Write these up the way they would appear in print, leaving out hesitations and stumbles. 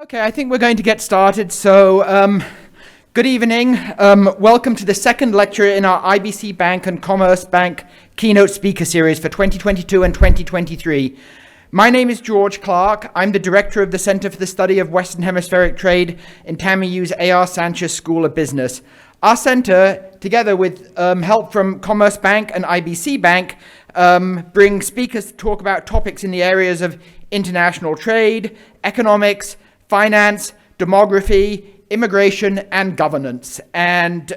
Okay, I think we're going to get started. So, good evening. Welcome to the second lecture in our IBC Bank and Commerce Bank Keynote Speaker Series for 2022 and 2023. My name is George Clark. I'm the Director of the Center for the Study of Western Hemispheric Trade in TAMIU's A.R. Sanchez School of Business. Our center, together with help from Commerce Bank and IBC Bank, bring speakers to talk about topics in the areas of international trade, economics, finance, demography, immigration, and governance. And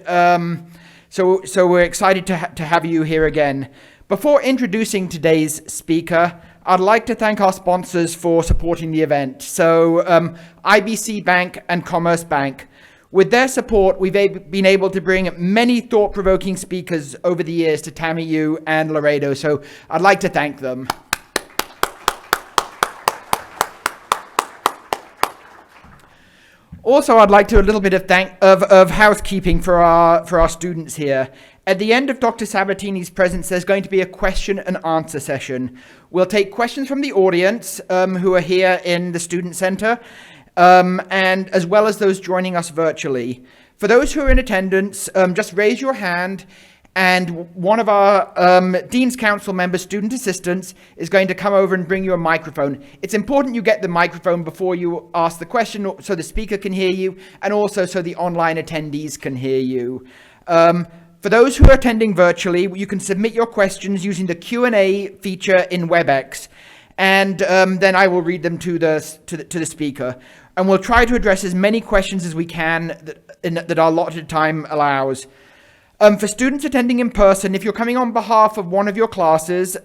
so we're excited to have you here again. Before introducing today's speaker, I'd like to thank our sponsors for supporting the event. So IBC Bank and Commerce Bank. With their support, we've been able to bring many thought-provoking speakers over the years to TAMIU and Laredo. So I'd like to thank them. Also, I'd like to do a little bit of housekeeping for our students here. At the end of Dr. Sabatini's presence, there's going to be a question and answer session. We'll take questions from the audience who are here in the Student Center, and as well as those joining us virtually. For those who are in attendance, just raise your hand, and one of our Dean's Council members, student assistants, is going to come over and bring you a microphone. It's important you get the microphone before you ask the question so the speaker can hear you, and also so the online attendees can hear you. For those who are attending virtually, you can submit your questions using the Q&A feature in WebEx, and then I will read them to the speaker. And we'll try to address as many questions as we can that our allotted time allows. For students attending in person, if you're coming on behalf of one of your classes,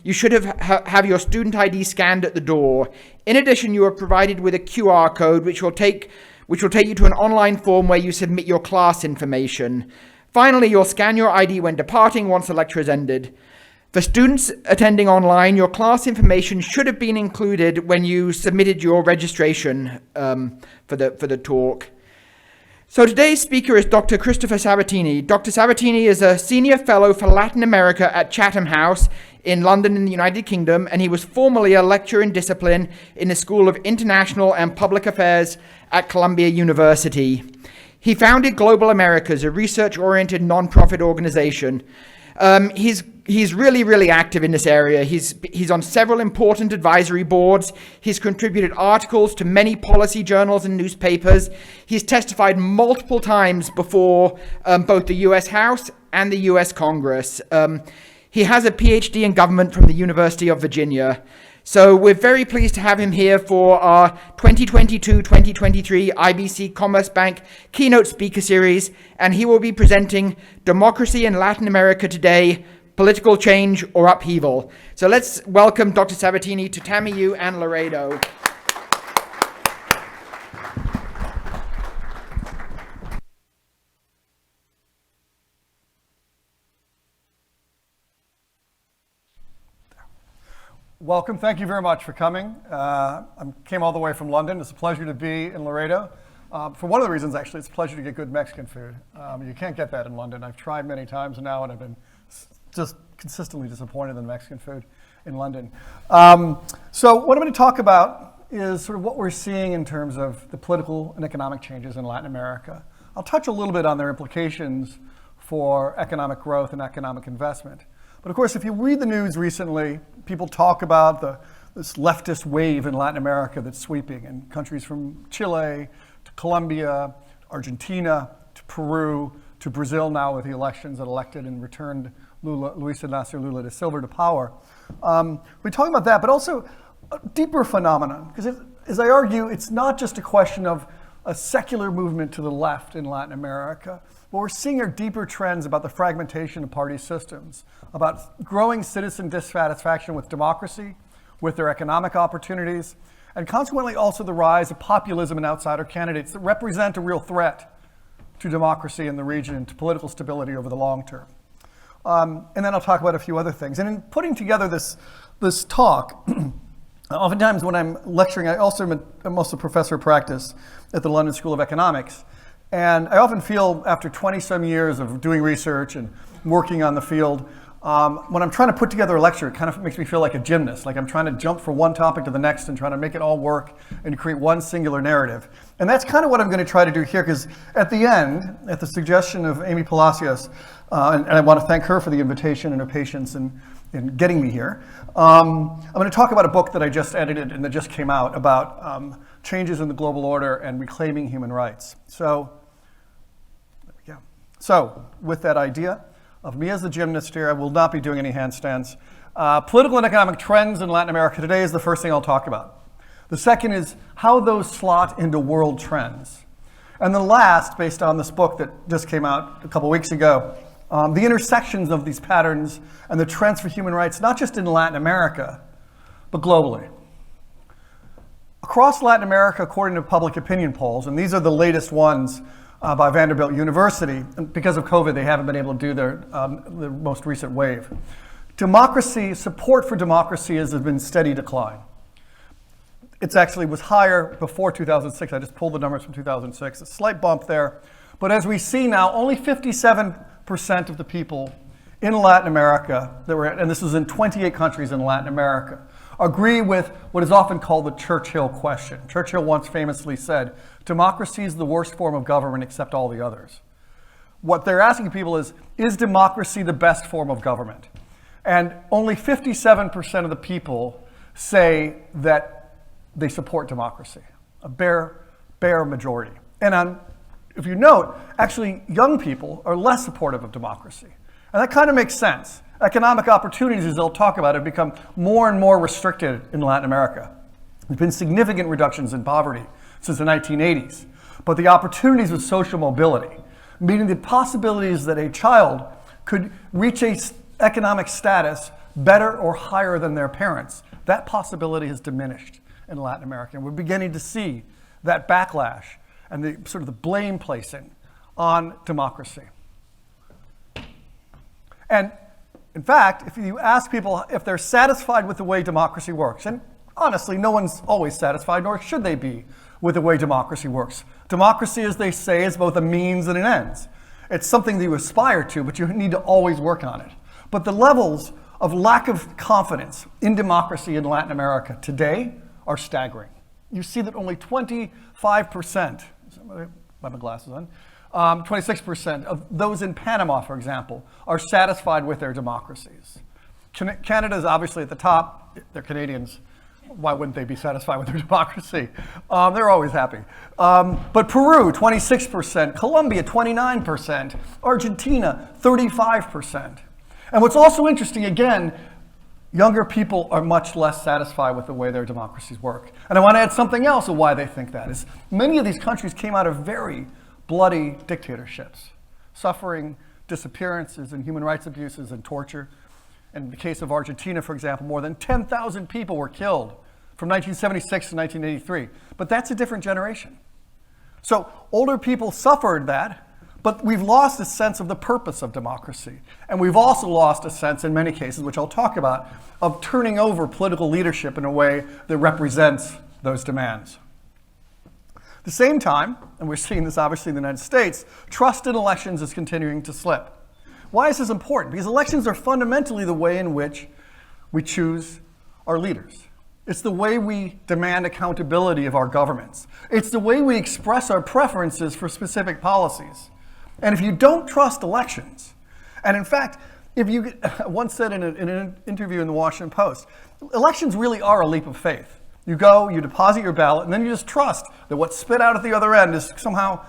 you should have your student ID scanned at the door. In addition, you are provided with a QR code which will take you to an online form where you submit your class information. Finally, you'll scan your ID when departing once the lecture has ended. For students attending online, your class information should have been included when you submitted your registration for the talk. So today's speaker is Dr. Christopher Sabatini. Dr. Sabatini is a senior fellow for Latin America at Chatham House in London in the United Kingdom, and he was formerly a lecturer in discipline in the School of International and Public Affairs at Columbia University. He founded Global Americas, a research-oriented nonprofit organization. He's really active in this area. He's on several important advisory boards. He's contributed articles to many policy journals and newspapers. He's testified multiple times before both the U.S. House and the U.S. Congress. He has a PhD in government from the University of Virginia. So we're very pleased to have him here for our 2022-2023 IBC Commerce Bank Keynote Speaker Series, and he will be presenting Democracy in Latin America Today, Political Change or Upheaval. So let's welcome Dr. Sabatini to TAMIU and Laredo. Welcome. Thank you very much for coming. I came all the way from London. It's a pleasure to be in Laredo. For one of the reasons, actually, it's a pleasure to get good Mexican food. You can't get that in London. I've tried many times now, and I've been just consistently disappointed in the Mexican food in London. So what I'm going to talk about is sort of what we're seeing in terms of the political and economic changes in Latin America. I'll touch a little bit on their implications for economic growth and economic investment. But of course, if you read the news recently, people talk about this leftist wave in Latin America that's sweeping in countries from Chile to Colombia, Argentina, to Peru, to Brazil now with the elections that elected and returned Luis Inácio Lula da Silva to power. We're talking about that, but also a deeper phenomenon, because as I argue, it's not just a question of a secular movement to the left in Latin America. What we're seeing are deeper trends about the fragmentation of party systems, about growing citizen dissatisfaction with democracy, with their economic opportunities, and consequently also the rise of populism and outsider candidates that represent a real threat to democracy in the region and to political stability over the long term. And then I'll talk about a few other things. And in putting together this talk, oftentimes when I'm lecturing, I'm also a professor of practice at the London School of Economics. And I often feel after 20 some years of doing research and working on the field, When I'm trying to put together a lecture, it kind of makes me feel like a gymnast, like I'm trying to jump from one topic to the next and trying to make it all work and create one singular narrative. And that's kind of what I'm going to try to do here, because at the end, at the suggestion of Amy Palacios, and I want to thank her for the invitation and her patience in getting me here, I'm going to talk about a book that I just edited and that just came out about changes in the global order and reclaiming human rights. So, there we go. So, with that idea of me as the gymnast here, I will not be doing any handstands. Political and economic trends in Latin America today is the first thing I'll talk about. The second is how those slot into world trends. And the last, based on this book that just came out a couple weeks ago, the intersections of these patterns and the trends for human rights, not just in Latin America, but globally. Across Latin America, according to public opinion polls, and these are the latest ones by Vanderbilt University, and because of COVID, they haven't been able to do their most recent wave. Democracy, support for democracy has been steady decline. It actually was higher before 2006. I just pulled the numbers from 2006. A slight bump there. But as we see now, only 57% of the people in Latin America, and this is in 28 countries in Latin America, agree with what is often called the Churchill question. Churchill once famously said, democracy is the worst form of government except all the others. What they're asking people is democracy the best form of government? And only 57% of the people say that they support democracy, a bare majority. And if you note, actually young people are less supportive of democracy. And that kind of makes sense. Economic opportunities, as they'll talk about, have become more and more restricted in Latin America. There's been significant reductions in poverty since the 1980s. But the opportunities with social mobility, meaning the possibilities that a child could reach an economic status better or higher than their parents, that possibility has diminished in Latin America. And we're beginning to see that backlash and the sort of the blame placing on democracy. And in fact, if you ask people if they're satisfied with the way democracy works, and honestly, no one's always satisfied, nor should they be, with the way democracy works. Democracy, as they say, is both a means and an end. It's something that you aspire to, but you need to always work on it. But the levels of lack of confidence in democracy in Latin America today are staggering. You see that only 25%, I have my glasses on, 26% of those in Panama, for example, are satisfied with their democracies. Canada is obviously at the top. They're Canadians. Why wouldn't they be satisfied with their democracy? They're always happy. But Peru, 26%. Colombia, 29%. Argentina, 35%. And what's also interesting, again, younger people are much less satisfied with the way their democracies work. And I want to add something else of why they think that is many of these countries came out of very bloody dictatorships, suffering disappearances and human rights abuses and torture. In the case of Argentina, for example, more than 10,000 people were killed from 1976 to 1983. But that's a different generation. So older people suffered that, but we've lost a sense of the purpose of democracy. And we've also lost a sense, in many cases, which I'll talk about, of turning over political leadership in a way that represents those demands. At the same time, and we're seeing this obviously in the United States, trust in elections is continuing to slip. Why is this important? Because elections are fundamentally the way in which we choose our leaders. It's the way we demand accountability of our governments. It's the way we express our preferences for specific policies. And if you don't trust elections, and in fact, if you once said in an interview in the Washington Post, elections really are a leap of faith. You go, you deposit your ballot, and then you just trust that what's spit out at the other end is somehow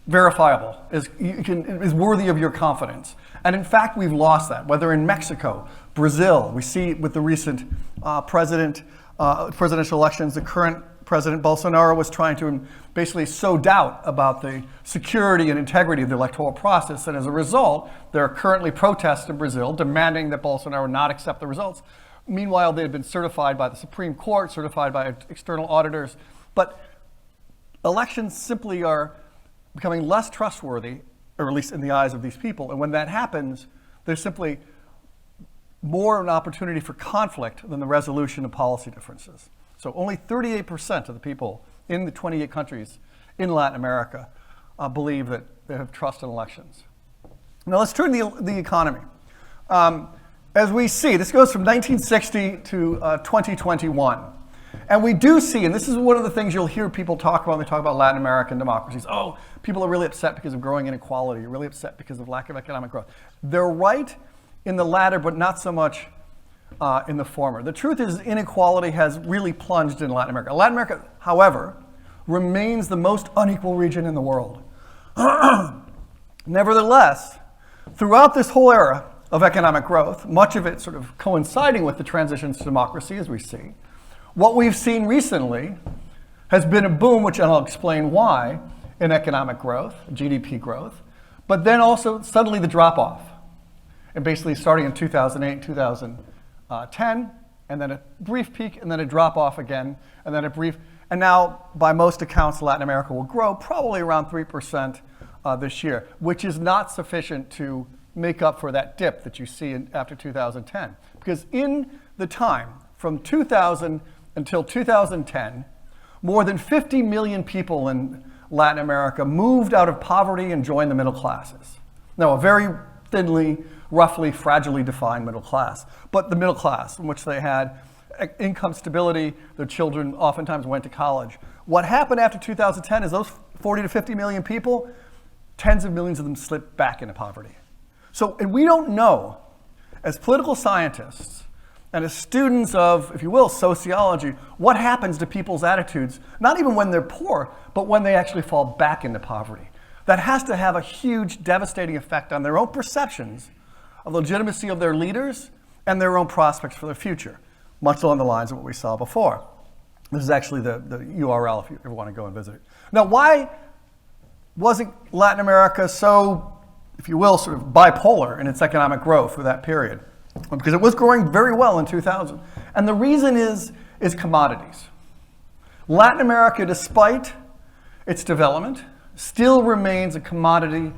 verifiable, is worthy of your confidence. And in fact, we've lost that, whether in Mexico, Brazil. We see with the recent presidential elections, the current President Bolsonaro was trying to basically sow doubt about the security and integrity of the electoral process. And as a result, there are currently protests in Brazil demanding that Bolsonaro not accept the results. Meanwhile, they had been certified by the Supreme Court, certified by external auditors. But elections simply are becoming less trustworthy, or at least in the eyes of these people. And when that happens, there's simply more an opportunity for conflict than the resolution of policy differences. So only 38% of the people in the 28 countries in Latin America believe that they have trust in elections. Now let's turn to the economy. As we see, this goes from 1960 to 2021. And we do see, and this is one of the things you'll hear people talk about when they talk about Latin American democracies. Oh, people are really upset because of growing inequality, really upset because of lack of economic growth. They're right in the latter, but not so much in the former. The truth is inequality has really plunged in Latin America. Latin America, however, remains the most unequal region in the world. Nevertheless, throughout this whole era of economic growth, much of it sort of coinciding with the transitions to democracy as we see, what we've seen recently has been a boom, which I'll explain why, in economic growth, GDP growth, but then also suddenly the drop-off. And basically starting in 2008, 2010, and then a brief peak, and then a drop-off again, and then a brief, and now by most accounts, Latin America will grow probably around 3% this year, which is not sufficient to make up for that dip that you see after 2010. Because in the time from 2000 until 2010, more than 50 million people in Latin America moved out of poverty and joined the middle classes. Now, a very thinly, roughly, fragilely defined middle class, but the middle class in which they had income stability, their children oftentimes went to college. What happened after 2010 is those 40 to 50 million people, tens of millions of them slipped back into poverty. So, and we don't know, as political scientists and as students of, if you will, sociology, what happens to people's attitudes, not even when they're poor, but when they actually fall back into poverty. That has to have a huge, devastating effect on their own perceptions of the legitimacy of their leaders and their own prospects for the future, much along the lines of what we saw before. This is actually the URL if you ever want to go and visit it. Now, why wasn't Latin America so, if you will, sort of bipolar in its economic growth for that period? Because it was growing very well in 2000. And the reason is commodities. Latin America, despite its development, still remains a commodity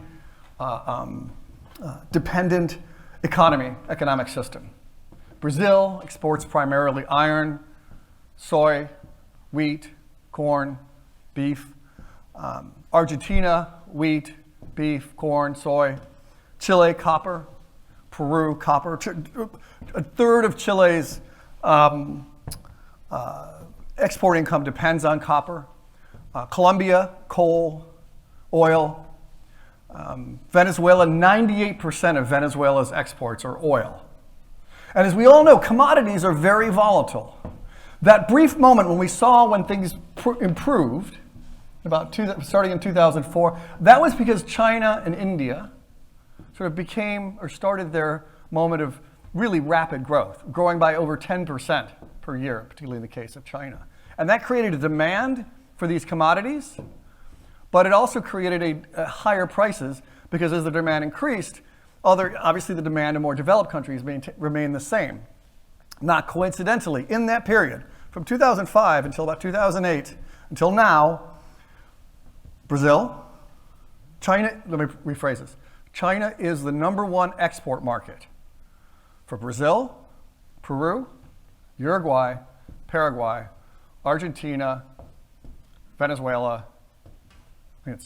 dependent economic system. Brazil exports primarily iron, soy, wheat, corn, beef. Argentina, wheat, beef, corn, soy. Chile, copper. Peru, copper. A third of Chile's export income depends on copper. Colombia, coal, oil. Venezuela, 98% of Venezuela's exports are oil. And as we all know, commodities are very volatile. That brief moment when we saw when things improved, starting in 2004, that was because China and India sort of became or started their moment of really rapid growth, growing by over 10% per year, particularly in the case of China. And that created a demand for these commodities, but it also created higher prices because as the demand increased, obviously the demand in more developed countries remained the same. Not coincidentally, in that period, from 2005 until about 2008, until now, Brazil, China, let me rephrase this. China is the #1 export market for Brazil, Peru, Uruguay, Paraguay, Argentina, Venezuela. I think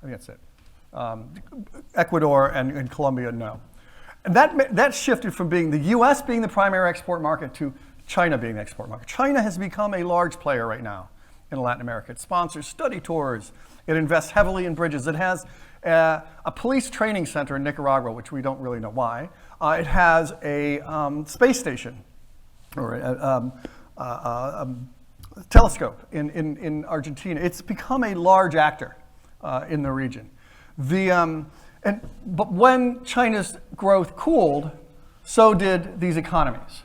that's it. Ecuador and Colombia, no. And that shifted from being the U.S. being the primary export market to China being the export market. China has become a large player right now in Latin America. It sponsors study tours. It invests heavily in bridges. It has a police training center in Nicaragua, which we don't really know why. It has a space station or a telescope in Argentina. It's become a large actor in the region. But when China's growth cooled, so did these economies.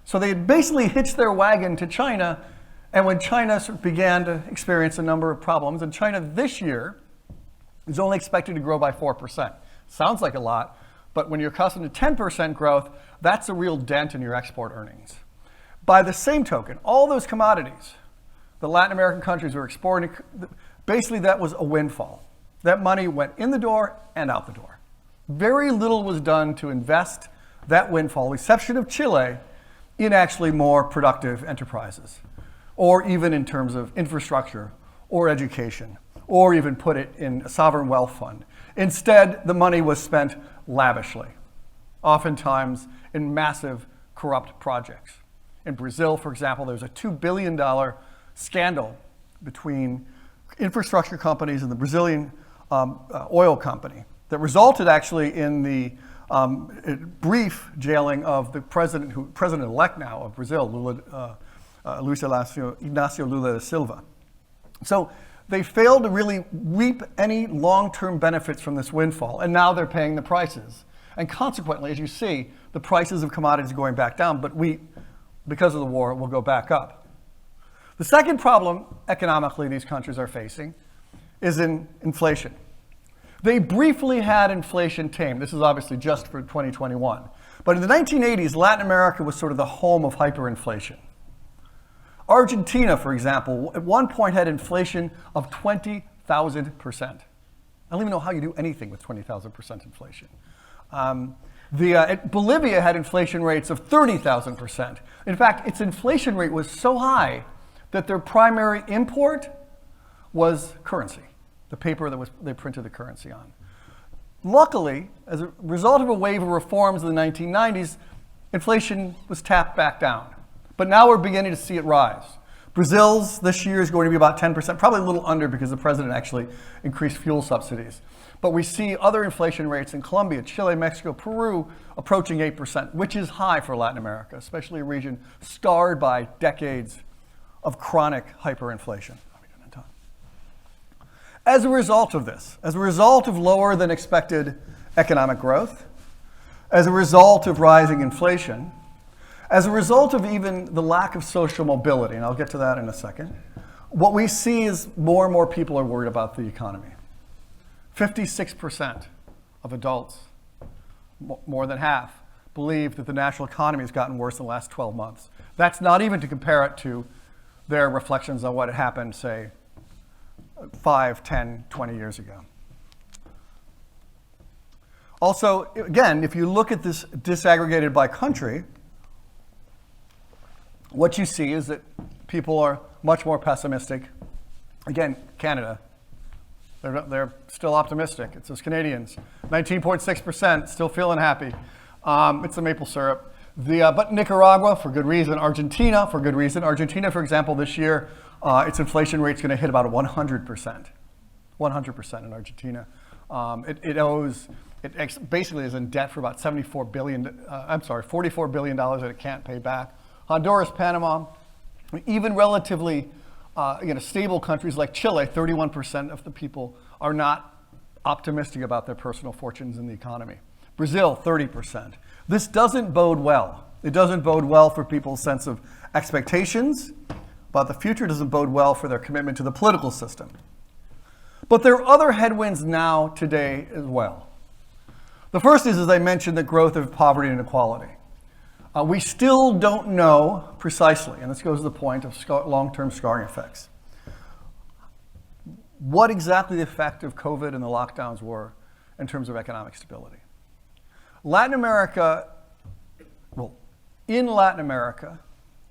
So they basically hitched their wagon to China, and when China sort of began to experience a number of problems, and China this year is only expected to grow by 4%. Sounds like a lot, but when you're accustomed to 10% growth, that's a real dent in your export earnings. By the same token, all those commodities the Latin American countries were exporting, basically that was a windfall. That money went in the door and out the door. Very little was done to invest that windfall, with the exception of Chile, in actually more productive enterprises, or even in terms of infrastructure or education, or even put it in a sovereign wealth fund. Instead, the money was spent lavishly. oftentimes in massive corrupt projects. In Brazil, for example, there's a $2 billion scandal between infrastructure companies and the Brazilian oil company that resulted actually in the brief jailing of the president-elect now of Brazil, Luiz Inácio Lula da Silva. So they failed to really reap any long-term benefits from this windfall, and now they're paying the prices. And consequently, as you see, the prices of commodities are going back down, but because of the war, will go back up. The second problem economically these countries are facing is in inflation. They briefly had inflation tamed. This is obviously just for 2021. But in the 1980s, Latin America was sort of the home of hyperinflation. Argentina, for example, at one point had inflation of 20,000%. I don't even know how you do anything with 20,000% inflation. Bolivia had inflation rates of 30,000%. In fact, its inflation rate was so high that their primary import was currency, the paper that they printed the currency on. Luckily, as a result of a wave of reforms in the 1990s, inflation was tapped back down. But now we're beginning to see it rise. Brazil's this year is going to be about 10%, probably a little under because the president actually increased fuel subsidies. But we see other inflation rates in Colombia, Chile, Mexico, Peru approaching 8%, which is high for Latin America, especially a region scarred by decades of chronic hyperinflation. As a result of this, as a result of lower than expected economic growth, as a result of rising inflation, as a result of even the lack of social mobility, and I'll get to that in a second, what we see is more and more people are worried about the economy. 56% of adults, more than half, believe that the national economy has gotten worse in the last 12 months. That's not even to compare it to their reflections on what had happened, say, 5, 10, 20 years ago. Also, again, if you look at this disaggregated by country, what you see is that people are much more pessimistic. Again, Canada, they're still optimistic. It's those Canadians. 19.6%, still feeling happy. It's the maple syrup. But Nicaragua, for good reason. Argentina, for good reason. Argentina, for example, this year, its inflation rate's going to hit about 100%. 100% in Argentina. It basically is in debt for about $44 billion that it can't pay back. Honduras, Panama, even relatively stable countries like Chile, 31% of the people are not optimistic about their personal fortunes in the economy. Brazil, 30%. This doesn't bode well. It doesn't bode well for people's sense of expectations about the future. It doesn't bode well for their commitment to the political system. But there are other headwinds now today as well. The first is, as I mentioned, the growth of poverty and inequality. We still don't know precisely, and this goes to the point of long-term scarring effects, what exactly the effect of COVID and the lockdowns were in terms of economic stability. In Latin America,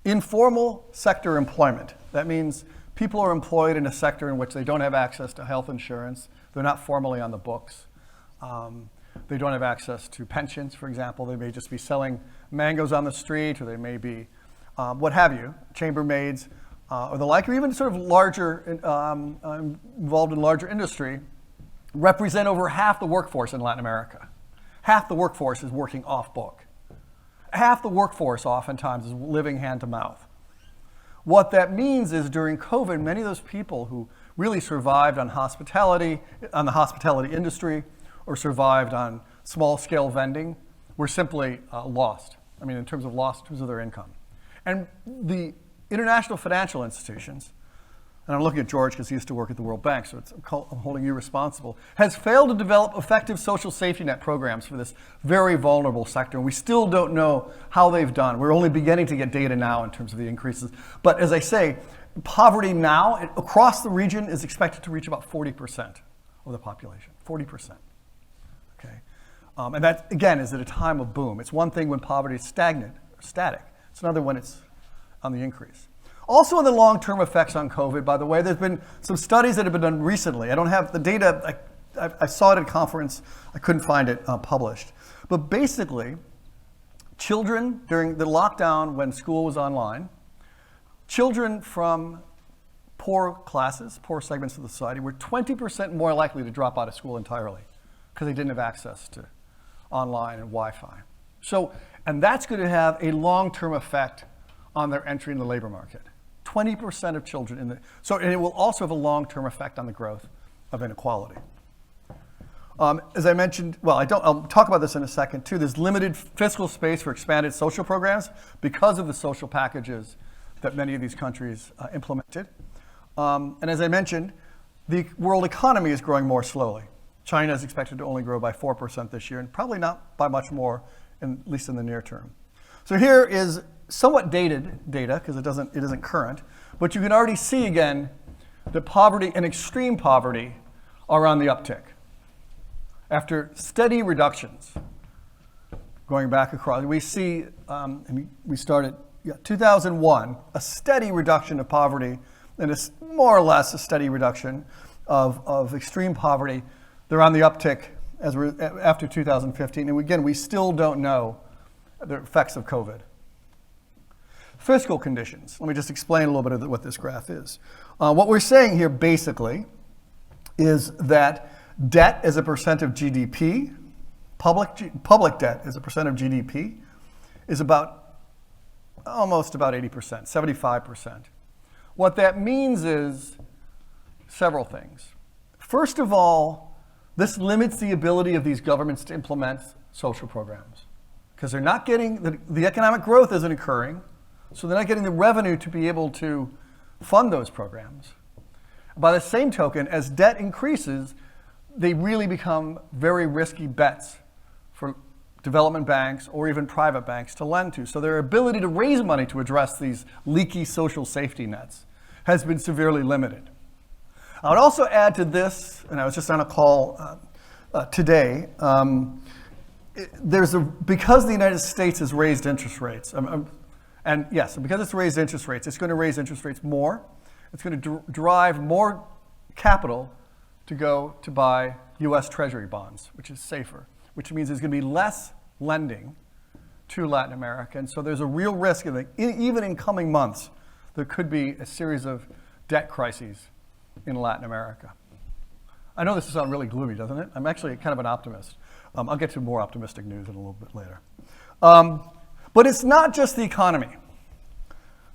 informal sector employment, that means people are employed in a sector in which they don't have access to health insurance, they're not formally on the books, they don't have access to pensions, for example. They may just be selling mangoes on the street, or they may be, what have you, chambermaids, or the like, or even sort of larger, involved in larger industry, represent over half the workforce in Latin America. Half the workforce is working off book. Half the workforce oftentimes is living hand to mouth. What that means is during COVID, many of those people who really survived on the hospitality industry, or survived on small-scale vending, were simply lost. I mean, in terms of their income. And the international financial institutions, and I'm looking at George because he used to work at the World Bank, so I'm holding you responsible, has failed to develop effective social safety net programs for this very vulnerable sector. And we still don't know how they've done. We're only beginning to get data now in terms of the increases. But as I say, poverty now across the region is expected to reach about 40% of the population, 40%. Okay, and that, again, is at a time of boom. It's one thing when poverty is stagnant or static. It's another when it's on the increase. Also, in the long-term effects on COVID, by the way, there's been some studies that have been done recently. I don't have the data. I saw it at a conference. I couldn't find it published. But basically, children during the lockdown when school was online, children from poor classes, poor segments of the society, were 20% more likely to drop out of school entirely because they didn't have access to online and Wi-Fi. So, and that's going to have a long-term effect on their entry in the labor market. 20% of children and it will also have a long-term effect on the growth of inequality. As I mentioned, I'll talk about this in a second too. There's limited fiscal space for expanded social programs because of the social packages that many of these countries implemented. And as I mentioned, the world economy is growing more slowly. China is expected to only grow by 4% this year, and probably not by much more, at least in the near term. So here is somewhat dated data, because it isn't current, but you can already see again that poverty and extreme poverty are on the uptick. After steady reductions going back across, we see, we started 2001, a steady reduction of poverty, and it's more or less a steady reduction of extreme poverty. They're on the uptick after 2015, and again, we still don't know the effects of COVID. Fiscal conditions. Let me just explain a little bit of what this graph is. What we're saying here basically is that debt as a percent of GDP, public debt as a percent of GDP, is almost about 80%, 75%. What that means is several things. First of all, this limits the ability of these governments to implement social programs because they're not getting, the economic growth isn't occurring, so they're not getting the revenue to be able to fund those programs. By the same token, as debt increases, they really become very risky bets for development banks or even private banks to lend to. So their ability to raise money to address these leaky social safety nets has been severely limited. I would also add to this, and I was just on a call today, because the United States has raised interest rates, because it's raised interest rates, it's going to raise interest rates more. It's going to drive more capital to go to buy US Treasury bonds, which is safer, which means there's going to be less lending to Latin America. And so there's a real risk, even in coming months, there could be a series of debt crises in Latin America. I know this sounds really gloomy, doesn't it? I'm actually kind of an optimist. I'll get to more optimistic news in a little bit later. But it's not just the economy.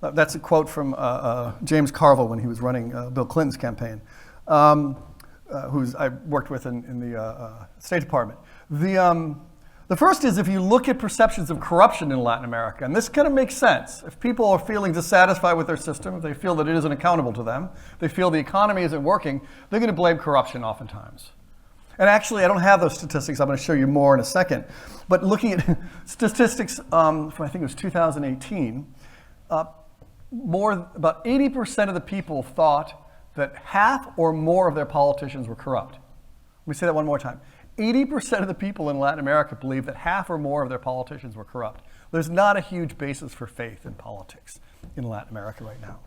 That's a quote from James Carville when he was running Bill Clinton's campaign, who's I worked with in the State Department. The first is if you look at perceptions of corruption in Latin America, and this kind of makes sense. If people are feeling dissatisfied with their system, if they feel that it isn't accountable to them, they feel the economy isn't working, they're going to blame corruption oftentimes. And actually, I don't have those statistics. I'm going to show you more in a second. But looking at statistics from, I think it was 2018, about 80% of the people thought that half or more of their politicians were corrupt. Let me say that one more time. 80% of the people in Latin America believe that half or more of their politicians were corrupt. There's not a huge basis for faith in politics in Latin America right now.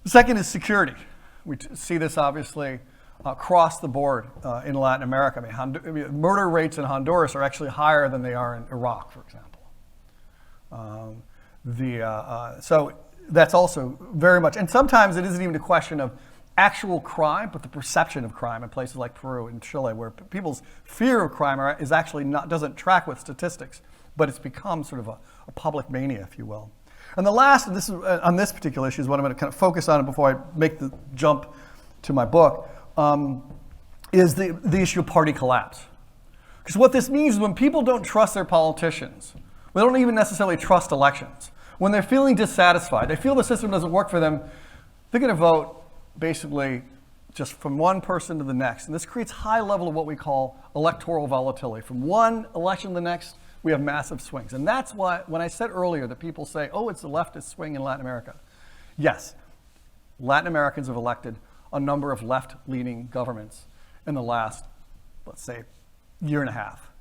The second is security. We see this obviously across the board in Latin America. Murder rates in Honduras are actually higher than they are in Iraq, for example. So that's also very much, and sometimes it isn't even a question of actual crime, but the perception of crime in places like Peru and Chile, where people's fear of crime is actually doesn't track with statistics, but it's become sort of a public mania, if you will. And the last, and this is on this particular issue, is what I'm going to kind of focus on before I make the jump to my book, is the issue of party collapse. Because what this means is when people don't trust their politicians, they don't even necessarily trust elections. When they're feeling dissatisfied, they feel the system doesn't work for them, they're going to vote basically just from one person to the next. And this creates high level of what we call electoral volatility. From one election to the next, we have massive swings. And that's why, when I said earlier that people say, oh, it's the leftist swing in Latin America. Yes, Latin Americans have elected a number of left-leaning governments in the last, let's say, year and a half.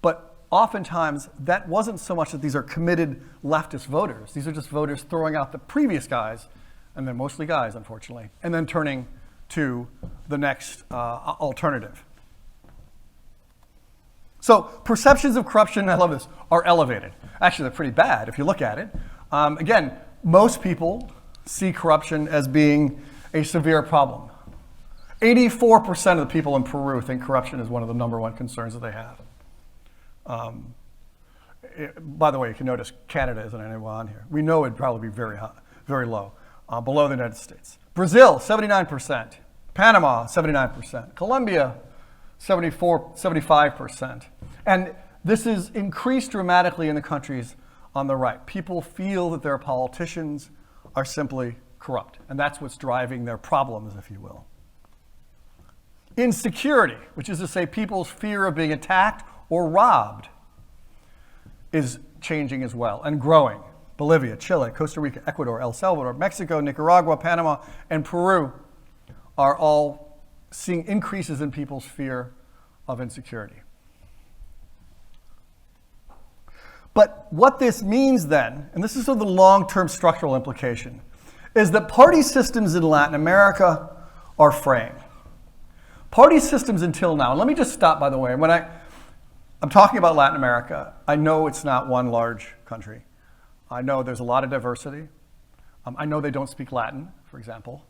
But oftentimes, that wasn't so much that these are committed leftist voters. These are just voters throwing out the previous guys, and they're mostly guys, unfortunately, and then turning to the next alternative. So perceptions of corruption, I love this, are elevated. Actually, they're pretty bad if you look at it. Again, most people see corruption as being a severe problem. 84% of the people in Peru think corruption is one of the number one concerns that they have. By the way, you can notice Canada isn't anywhere on here. We know it'd probably be very high, very low, below the United States. Brazil, 79%. Panama, 79%. Colombia, 75%. And this is increased dramatically in the countries on the right. People feel that their politicians are simply corrupt, and that's what's driving their problems, if you will. Insecurity, which is to say people's fear of being attacked or robbed, is changing as well and growing. Bolivia, Chile, Costa Rica, Ecuador, El Salvador, Mexico, Nicaragua, Panama, and Peru are all seeing increases in people's fear of insecurity. But what this means then, and this is sort of the long-term structural implication, is that party systems in Latin America are fraying. Party systems until now, and let me just stop, by the way, when I'm talking about Latin America, I know it's not one large country. I know there's a lot of diversity. I know they don't speak Latin, for example.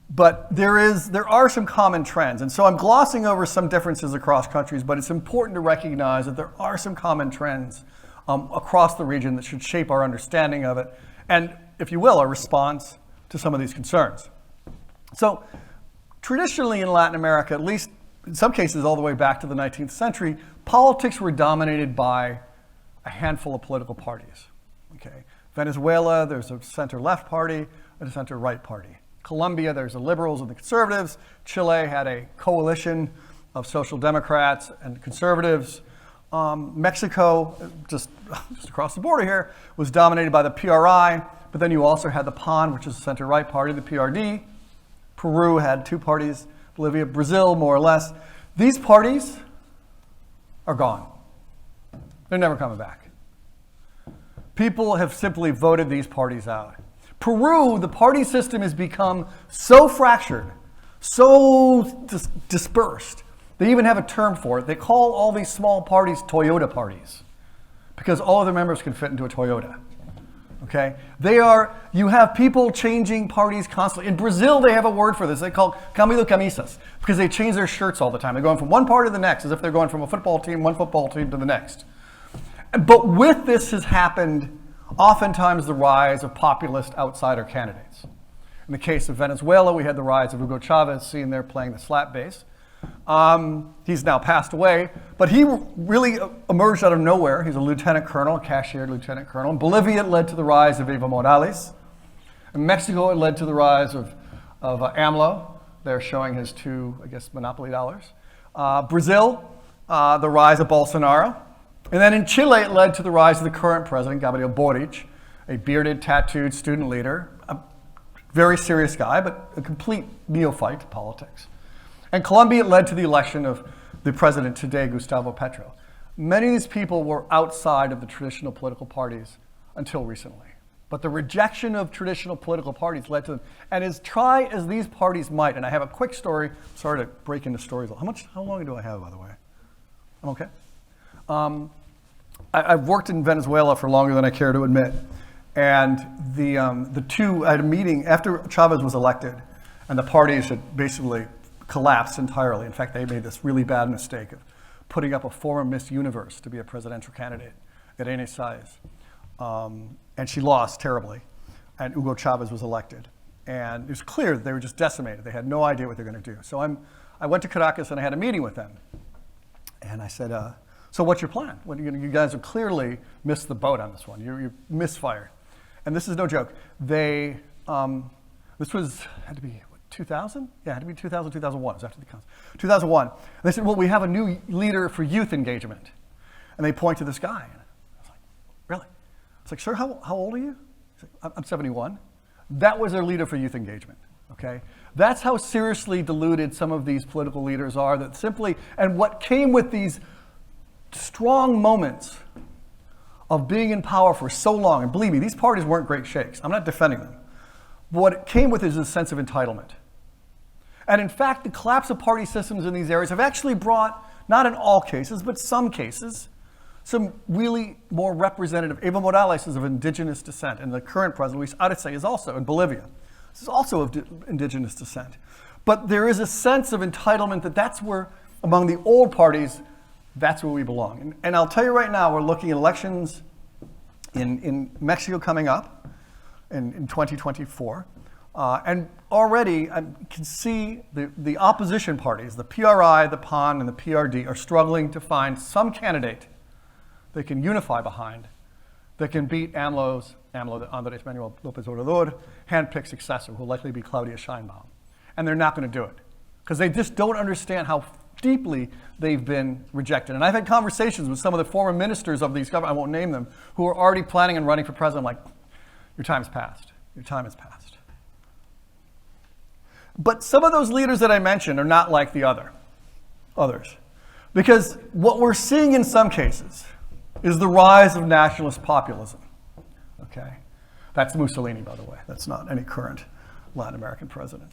But there are some common trends. And so I'm glossing over some differences across countries, but it's important to recognize that there are some common trends across the region that should shape our understanding of it and, if you will, our response to some of these concerns. So traditionally in Latin America, at least in some cases all the way back to the 19th century, politics were dominated by a handful of political parties. Okay. Venezuela, there's a center-left party and a center-right party. Colombia, there's the liberals and the conservatives. Chile had a coalition of social democrats and conservatives. Mexico, just across the border here, was dominated by the PRI, but then you also had the PAN, which is the center-right party, the PRD. Peru had two parties, Bolivia, Brazil, more or less. These parties are gone. They're never coming back. People have simply voted these parties out. Peru, the party system has become so fractured, so dispersed. They even have a term for it. They call all these small parties Toyota parties because all of their members can fit into a Toyota. Okay? You have people changing parties constantly. In Brazil, they have a word for this. They call cambio de camisas because they change their shirts all the time. They're going from one party to the next as if they're going from one football team to the next. But with this has happened oftentimes the rise of populist outsider candidates. In the case of Venezuela, we had the rise of Hugo Chavez, seen there playing the slap bass. He's now passed away, but he really emerged out of nowhere. He's a lieutenant colonel, a cashiered lieutenant colonel. In Bolivia, it led to the rise of Evo Morales. In Mexico, it led to the rise of AMLO. They're showing his two, I guess, monopoly dollars. Brazil, the rise of Bolsonaro. And then in Chile, it led to the rise of the current president, Gabriel Boric, a bearded, tattooed student leader, a very serious guy, but a complete neophyte to politics. And Colombia, it led to the election of the president today, Gustavo Petro. Many of these people were outside of the traditional political parties until recently. But the rejection of traditional political parties led to them. And as try as these parties might, and I have a quick story, sorry to break into stories. How long do I have, by the way? I'm okay? I've worked in Venezuela for longer than I care to admit. And I had a meeting after Chavez was elected, and the parties had basically collapsed entirely. In fact, they made this really bad mistake of putting up a former Miss Universe to be a presidential candidate, Irene Saez. And she lost terribly, and Hugo Chavez was elected. And it was clear that they were just decimated. They had no idea what they were going to do. So I went to Caracas and I had a meeting with them. And I said, so what's your plan? You guys have clearly missed the boat on this one. You misfired. And this is no joke. This had to be 2000? Yeah, it had to be 2000, 2001. It was after the council. 2001. And they said, well, we have a new leader for youth engagement. And they point to this guy. And I was like, really? It's like, sir, how old are you? He's like, I'm 71. That was their leader for youth engagement. Okay? That's how seriously deluded some of these political leaders are. That simply, and what came with these strong moments of being in power for so long, and believe me, these parties weren't great shakes. I'm not defending them. But what it came with is a sense of entitlement. And in fact, the collapse of party systems in these areas have actually brought not in all cases, but some cases, some really more representative. Evo Morales is of indigenous descent, and the current president, Luis Arce, is also in Bolivia. This is also of indigenous descent. But there is a sense of entitlement that that's where, among the old parties, that's where we belong. And I'll tell you right now, we're looking at elections in Mexico coming up in 2024. And already I can see the opposition parties, the PRI, the PAN, and the PRD, are struggling to find some candidate they can unify behind, that can beat AMLO, Andrés Manuel López Obrador, handpicked successor, who will likely be Claudia Sheinbaum. And they're not going to do it, because they just don't understand how deeply they've been rejected. And I've had conversations with some of the former ministers of these governments, I won't name them, who are already planning on running for president. I'm like, your time's passed. Your time has passed. But some of those leaders that I mentioned are not like the others. Because what we're seeing in some cases is the rise of nationalist populism. Okay? That's Mussolini, by the way. That's not any current Latin American president.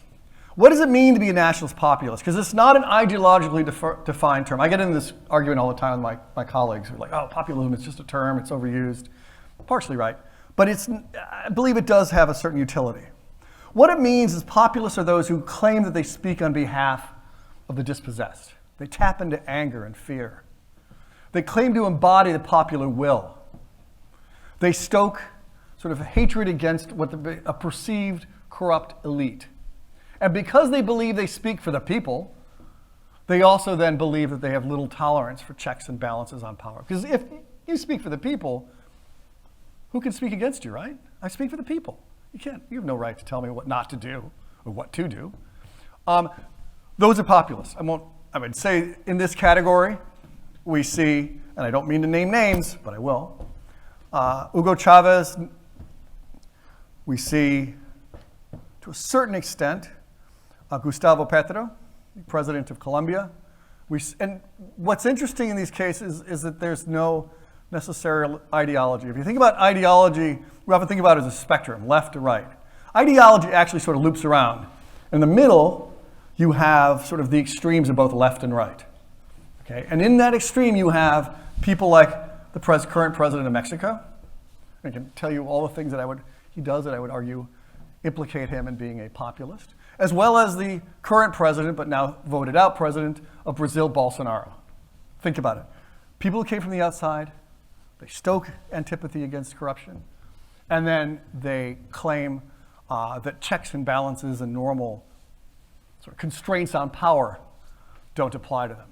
What does it mean to be a nationalist populist? Because it's not an ideologically defined term. I get into this argument all the time with my colleagues who are like, oh, populism is just a term, it's overused. Partially right. But I believe it does have a certain utility. What it means is populists are those who claim that they speak on behalf of the dispossessed. They tap into anger and fear. They claim to embody the popular will. They stoke sort of hatred against a perceived corrupt elite. And because they believe they speak for the people, they also then believe that they have little tolerance for checks and balances on power. Because if you speak for the people, who can speak against you, right? I speak for the people. You have no right to tell me what not to do or what to do. Those are populists. I would say in this category, we see, and I don't mean to name names, but I will, Hugo Chavez. We see, to a certain extent, Gustavo Petro, president of Colombia. And what's interesting in these cases is that there's no necessary ideology. If you think about ideology, we often think about it as a spectrum, left to right. Ideology actually sort of loops around. In the middle, you have sort of the extremes of both left and right. Okay? And in that extreme, you have people like the current president of Mexico. I can tell you all the things that he does that I would argue implicate him in being a populist, as well as the current president, but now voted out president of Brazil, Bolsonaro. Think about it. People who came from the outside, they stoke antipathy against corruption, and then they claim that checks and balances and normal sort of constraints on power don't apply to them.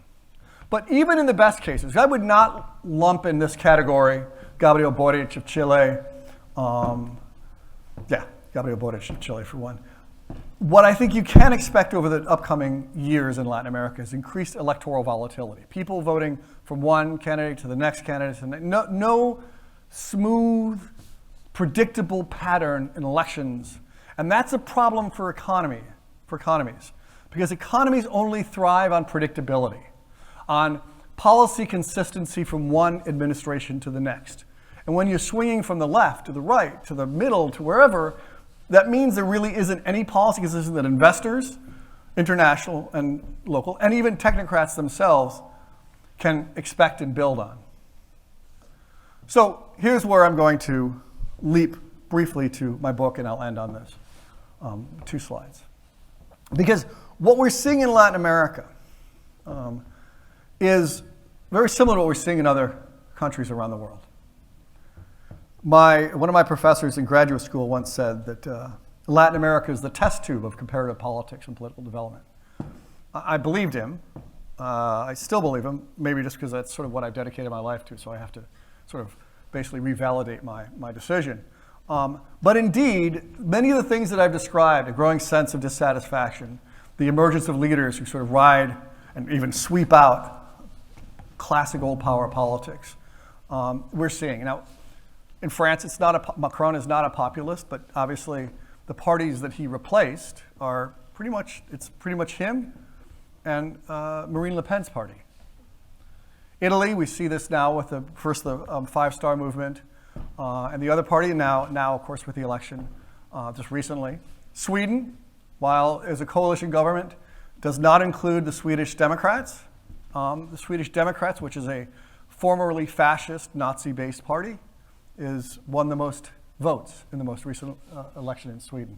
But even in the best cases, I would not lump in this category Gabriel Boric of Chile. Gabriel Boric of Chile for one. What I think you can expect over the upcoming years in Latin America is increased electoral volatility. People voting from one candidate to the next candidate. No smooth, predictable pattern in elections. And that's a problem for economies. Because economies only thrive on predictability, on policy consistency from one administration to the next. And when you're swinging from the left to the right, to the middle, to wherever, that means there really isn't any policy consistency that investors, international and local, and even technocrats themselves can expect and build on. So here's where I'm going to leap briefly to my book, and I'll end on this. 2 slides. Because what we're seeing in Latin America is very similar to what we're seeing in other countries around the world. One of my professors in graduate school once said that Latin America is the test tube of comparative politics and political development. I believed him. I still believe him, maybe just because that's sort of what I've dedicated my life to, so I have to sort of basically revalidate my decision. But indeed, many of the things that I've described, a growing sense of dissatisfaction, the emergence of leaders who sort of ride and even sweep out classic old power politics, we're seeing. Now, in France, Macron is not a populist, but obviously the parties that he replaced are pretty much him and Marine Le Pen's party. Italy, we see this now with the 5-Star movement, and the other party now of course with the election just recently. Sweden, while as a coalition government, does not include the Swedish Democrats, The Swedish Democrats, which is a formerly fascist Nazi-based party, won the most votes in the most recent election in Sweden.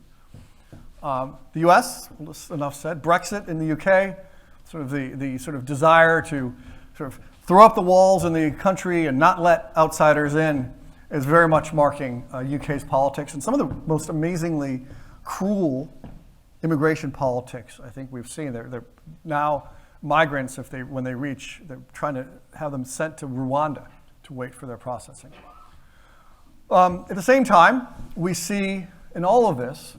The US, enough said. Brexit in the UK, sort of the sort of desire to sort of throw up the walls in the country and not let outsiders in is very much marking UK's politics, and some of the most amazingly cruel immigration politics I think we've seen. They're now migrants, when they reach, they're trying to have them sent to Rwanda to wait for their processing. At the same time, we see in all of this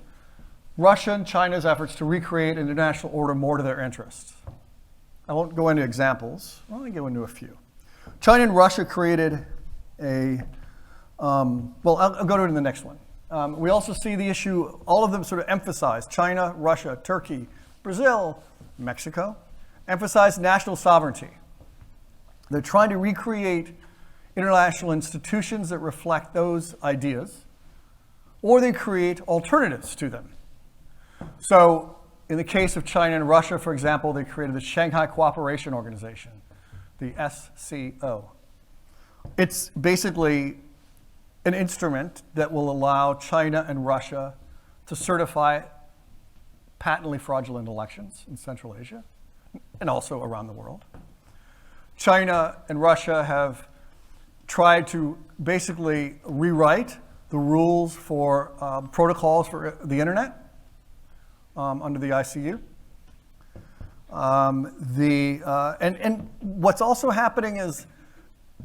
Russia and China's efforts to recreate an international order more to their interests. I won't go into examples. I'll only go into a few. China and Russia created I'll go to it in the next one. We also see the issue, all of them sort of emphasize, China, Russia, Turkey, Brazil, Mexico, emphasize national sovereignty. They're trying to recreate international institutions that reflect those ideas, or they create alternatives to them. So in the case of China and Russia, for example, they created the Shanghai Cooperation Organization, the SCO. It's basically an instrument that will allow China and Russia to certify patently fraudulent elections in Central Asia and also around the world. China and Russia have tried to basically rewrite the rules for protocols for the internet under the ICU. And what's also happening is,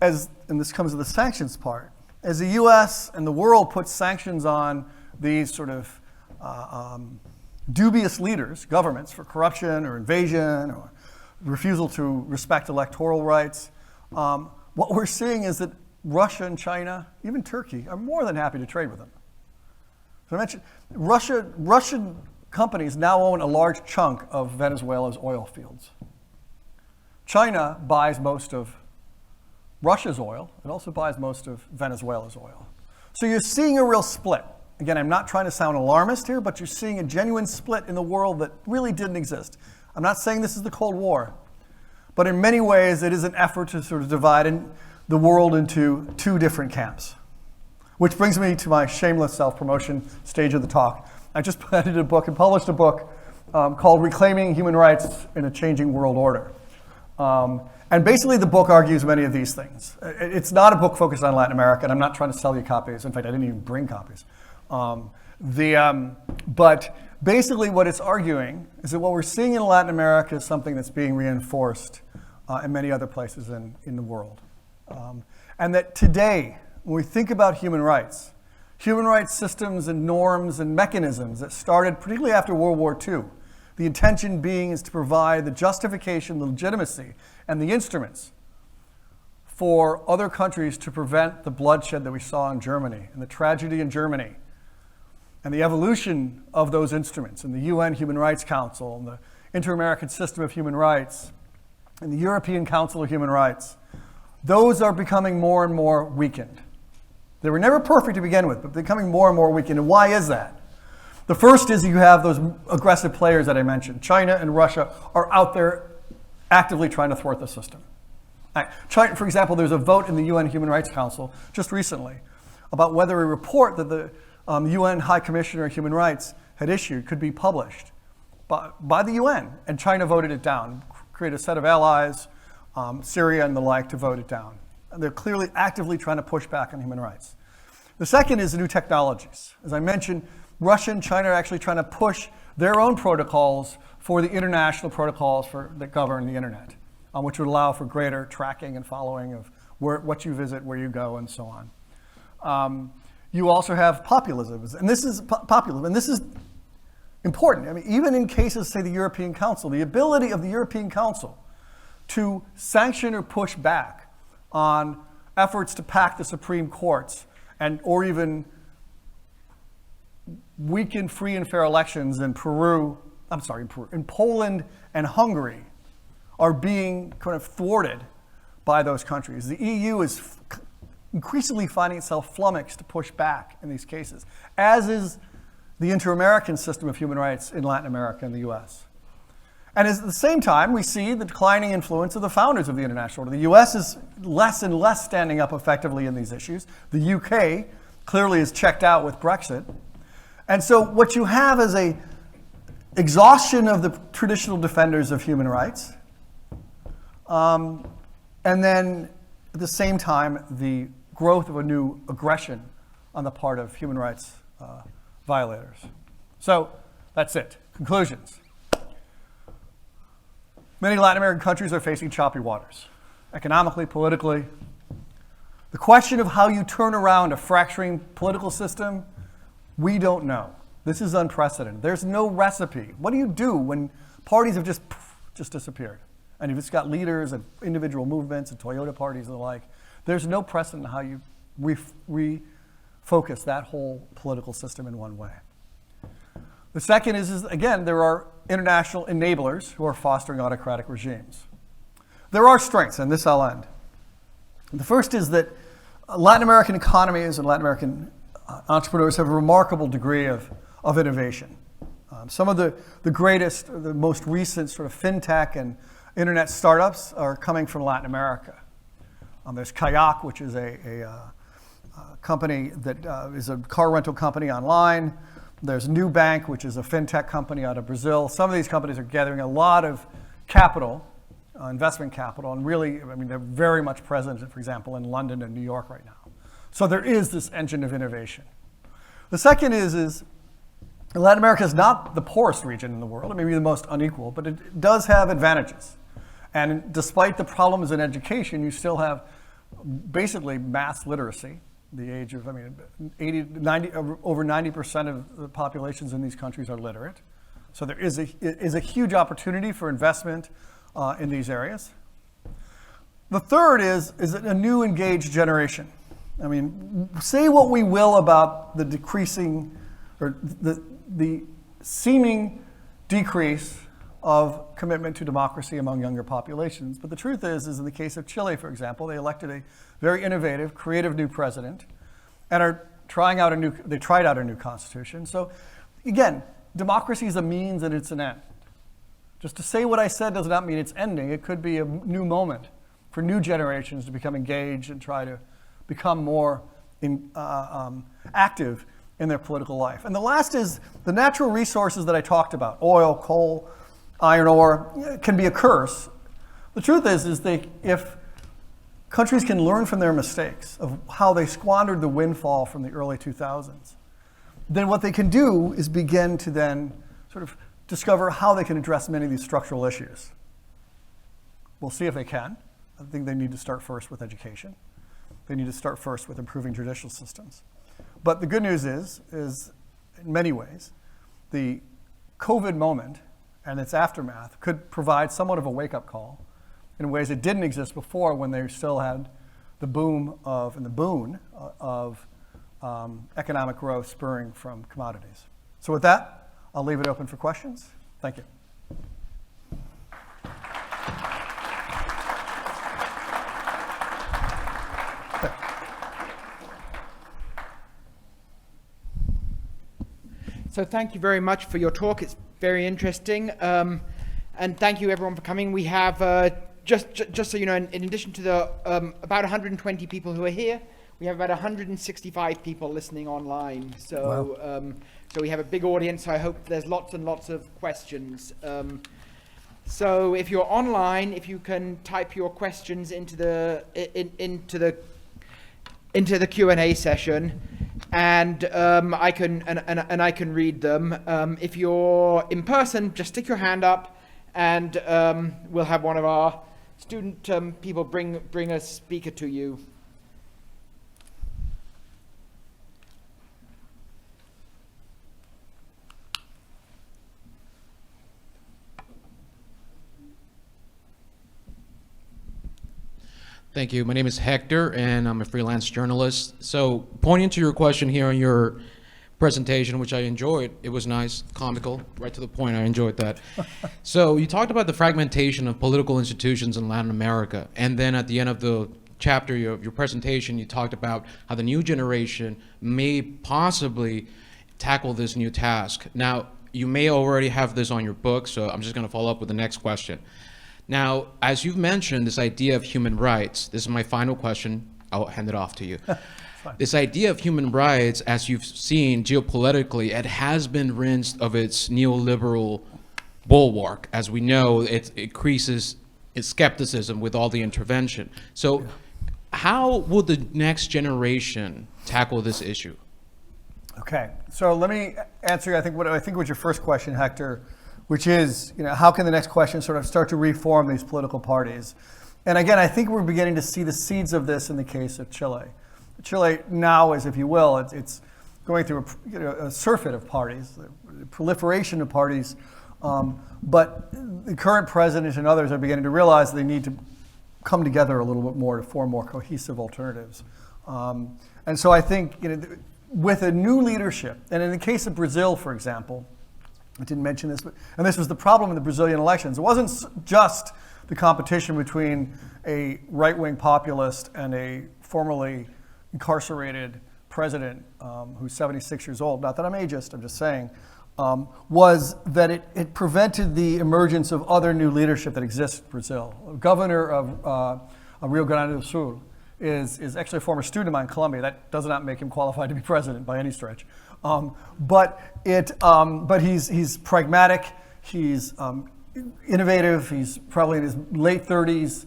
and this comes to the sanctions part, as the US and the world puts sanctions on these sort of dubious leaders, governments, for corruption or invasion or refusal to respect electoral rights, what we're seeing is that Russia and China, even Turkey, are more than happy to trade with them. So I mentioned Russian companies now own a large chunk of Venezuela's oil fields. China buys most of Russia's oil. It also buys most of Venezuela's oil. So you're seeing a real split. Again, I'm not trying to sound alarmist here, but you're seeing a genuine split in the world that really didn't exist. I'm not saying this is the Cold War, but in many ways it is an effort to sort of divide the world into two different camps. Which brings me to my shameless self-promotion stage of the talk. I just edited a book and published a book called Reclaiming Human Rights in a Changing World Order. And basically the book argues many of these things. It's not a book focused on Latin America, and I'm not trying to sell you copies. In fact, I didn't even bring copies. But basically what it's arguing is that what we're seeing in Latin America is something that's being reinforced in many other places in the world. And that today, when we think about human rights systems and norms and mechanisms that started particularly after World War II, the intention being is to provide the justification, the legitimacy, and the instruments for other countries to prevent the bloodshed that we saw in Germany and the tragedy in Germany, and the evolution of those instruments in the UN Human Rights Council and the Inter-American System of Human Rights and the European Council of Human Rights. Those are becoming more and more weakened. They were never perfect to begin with, but they're becoming more and more weakened. And why is that? The first is you have those aggressive players that I mentioned. China and Russia are out there actively trying to thwart the system. China, for example, there's a vote in the UN Human Rights Council just recently about whether a report that the UN High Commissioner of Human Rights had issued could be published by the UN. And China voted it down, created a set of allies, Syria and the like, to vote it down. And they're clearly actively trying to push back on human rights. The second is the new technologies. As I mentioned, Russia and China are actually trying to push their own protocols for the international protocols that govern the internet, which would allow for greater tracking and following of what you visit, where you go, and so on. You also have populism, and this is populism, and this is important. I mean, even in cases, say, the European Council, the ability of the European Council to sanction or push back on efforts to pack the Supreme Courts or even weaken free and fair elections in in Poland and Hungary are being kind of thwarted by those countries. The EU is increasingly finding itself flummoxed to push back in these cases, as is the Inter-American System of Human Rights in Latin America and the US. And at the same time, we see the declining influence of the founders of the international order. The US is less and less standing up effectively in these issues. The UK clearly is checked out with Brexit. And so what you have is a exhaustion of the traditional defenders of human rights. And then at the same time, the growth of a new aggression on the part of human rights violators. So that's it. Conclusions. Many Latin American countries are facing choppy waters, economically, politically. The question of how you turn around a fracturing political system, we don't know. This is unprecedented. There's no recipe. What do you do when parties have just disappeared? And you've just got leaders and individual movements and Toyota parties and the like. There's no precedent how you refocus that whole political system in one way. The second is again, there are international enablers who are fostering autocratic regimes. There are strengths, and this I'll end. The first is that Latin American economies and Latin American entrepreneurs have a remarkable degree of innovation. Some of the greatest, the most recent sort of fintech and internet startups are coming from Latin America. There's Kayak, which is a company that is a car rental company online. There's Nubank, which is a fintech company out of Brazil. Some of these companies are gathering a lot of capital, investment capital, and really, I mean, they're very much present, for example, in London and New York right now. So there is this engine of innovation. The second is Latin America is not the poorest region in the world. It may be the most unequal, but it does have advantages. And despite the problems in education, you still have basically mass literacy. The age of, 90, over 90% of the populations in these countries are literate. So there is a huge opportunity for investment in these areas. The third is a new engaged generation. I mean, say what we will about the decreasing, or the seeming decrease of commitment to democracy among younger populations. But the truth is in the case of Chile, for example, they elected a very innovative, creative new president and are tried out a new constitution. So again, democracy is a means and it's an end. Just to say what I said does not mean it's ending. It could be a new moment for new generations to become engaged and try to become more active in their political life. And the last is the natural resources that I talked about, oil, coal, iron ore, can be a curse. The truth is if countries can learn from their mistakes of how they squandered the windfall from the early 2000s, then what they can do is begin to then sort of discover how they can address many of these structural issues. We'll see if they can. I think they need to start first with education. They need to start first with improving judicial systems. But the good news is in many ways, the COVID moment and its aftermath could provide somewhat of a wake-up call in ways that didn't exist before, when they still had the boon of economic growth spurring from commodities. So with that, I'll leave it open for questions. Thank you. So thank you very much for your talk. It's very interesting. And thank you everyone for coming. We have, just so you know, in addition to the about 120 people who are here, we have about 165 people listening online. So, wow. So we have a big audience. So I hope there's lots and lots of questions. So if you're online, if you can type your questions into the Q&A session, and I can read them. If you're in person, just stick your hand up, and we'll have one of our student people bring a speaker to you. Thank you. My name is Hector, and I'm a freelance journalist. So, pointing to your question here on your presentation, which I enjoyed, it was nice, comical, right to the point. I enjoyed that. So, you talked about the fragmentation of political institutions in Latin America, and then at the end of the chapter of your presentation, you talked about how the new generation may possibly tackle this new task. Now, you may already have this on your book, so I'm just going to follow up with the next question. Now, as you've mentioned, this idea of human rights, this is my final question. I'll hand it off to you. This idea of human rights, as you've seen geopolitically, it has been rinsed of its neoliberal bulwark. As we know, it increases its skepticism with all the intervention. So how will the next generation tackle this issue? Okay, so let me answer, I think was your first question, Hector, which is, how can the next question sort of start to reform these political parties? And again, I think we're beginning to see the seeds of this in the case of Chile. Chile now is, if you will, it's going through a surfeit of parties, the proliferation of parties, but the current president and others are beginning to realize they need to come together a little bit more to form more cohesive alternatives. And so I think with a new leadership, and in the case of Brazil, for example, I didn't mention this, and this was the problem in the Brazilian elections. It wasn't just the competition between a right-wing populist and a formerly incarcerated president who's 76 years old. Not that I'm ageist, I'm just saying. Was that it prevented the emergence of other new leadership that exists in Brazil. The governor of Rio Grande do Sul is actually a former student of mine in Colombia. That does not make him qualified to be president by any stretch. But he's pragmatic, he's innovative, he's probably in his late 30s,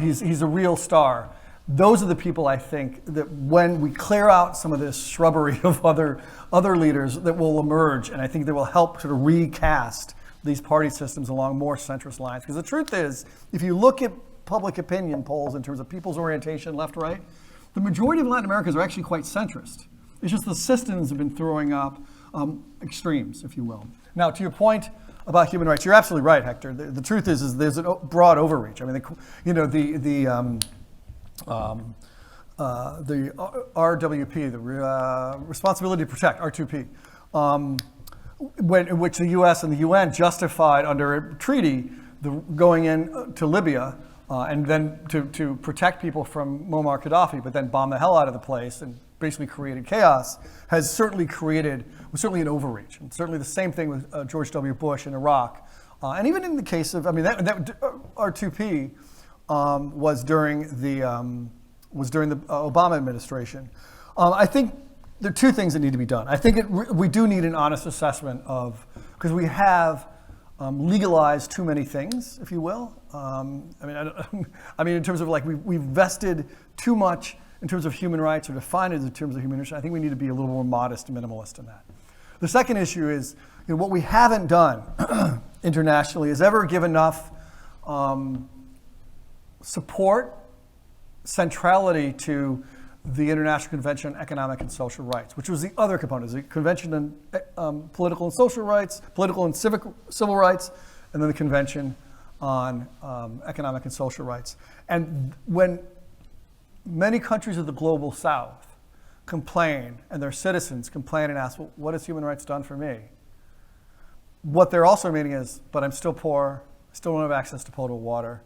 he's a real star. Those are the people, I think, that when we clear out some of this shrubbery of other leaders that will emerge, and I think they will help sort of recast these party systems along more centrist lines. Because the truth is, if you look at public opinion polls in terms of people's orientation, left, right, the majority of Latin Americans are actually quite centrist. It's just the systems have been throwing up extremes, if you will. Now, to your point about human rights, you're absolutely right, Hector. The truth is there's a broad overreach. I mean, the RWP, the Responsibility to Protect, R2P, in which the U.S. and the UN justified under a treaty going in to Libya and then to protect people from Muammar Gaddafi, but then bomb the hell out of the place and basically created chaos, was certainly an overreach. And certainly the same thing with George W. Bush in Iraq. And even in the case of, that R2P was during the Obama administration. I think there are two things that need to be done. I think we do need an honest assessment of, because we have legalized too many things, if you will. In terms of we've vested too much in terms of human rights or defined it in terms of human rights. I think we need to be a little more modest and minimalist in that. The second issue is what we haven't done internationally is ever give enough support, centrality to the International Convention on Economic and Social Rights, which was the other component, the Convention on Political and Social Rights, Political and Civil Rights, and then the Convention on Economic and Social Rights. And when many countries of the global South complain, and their citizens complain and ask, well, what has human rights done for me? What they're also meaning is, but I'm still poor, still don't have access to potable water,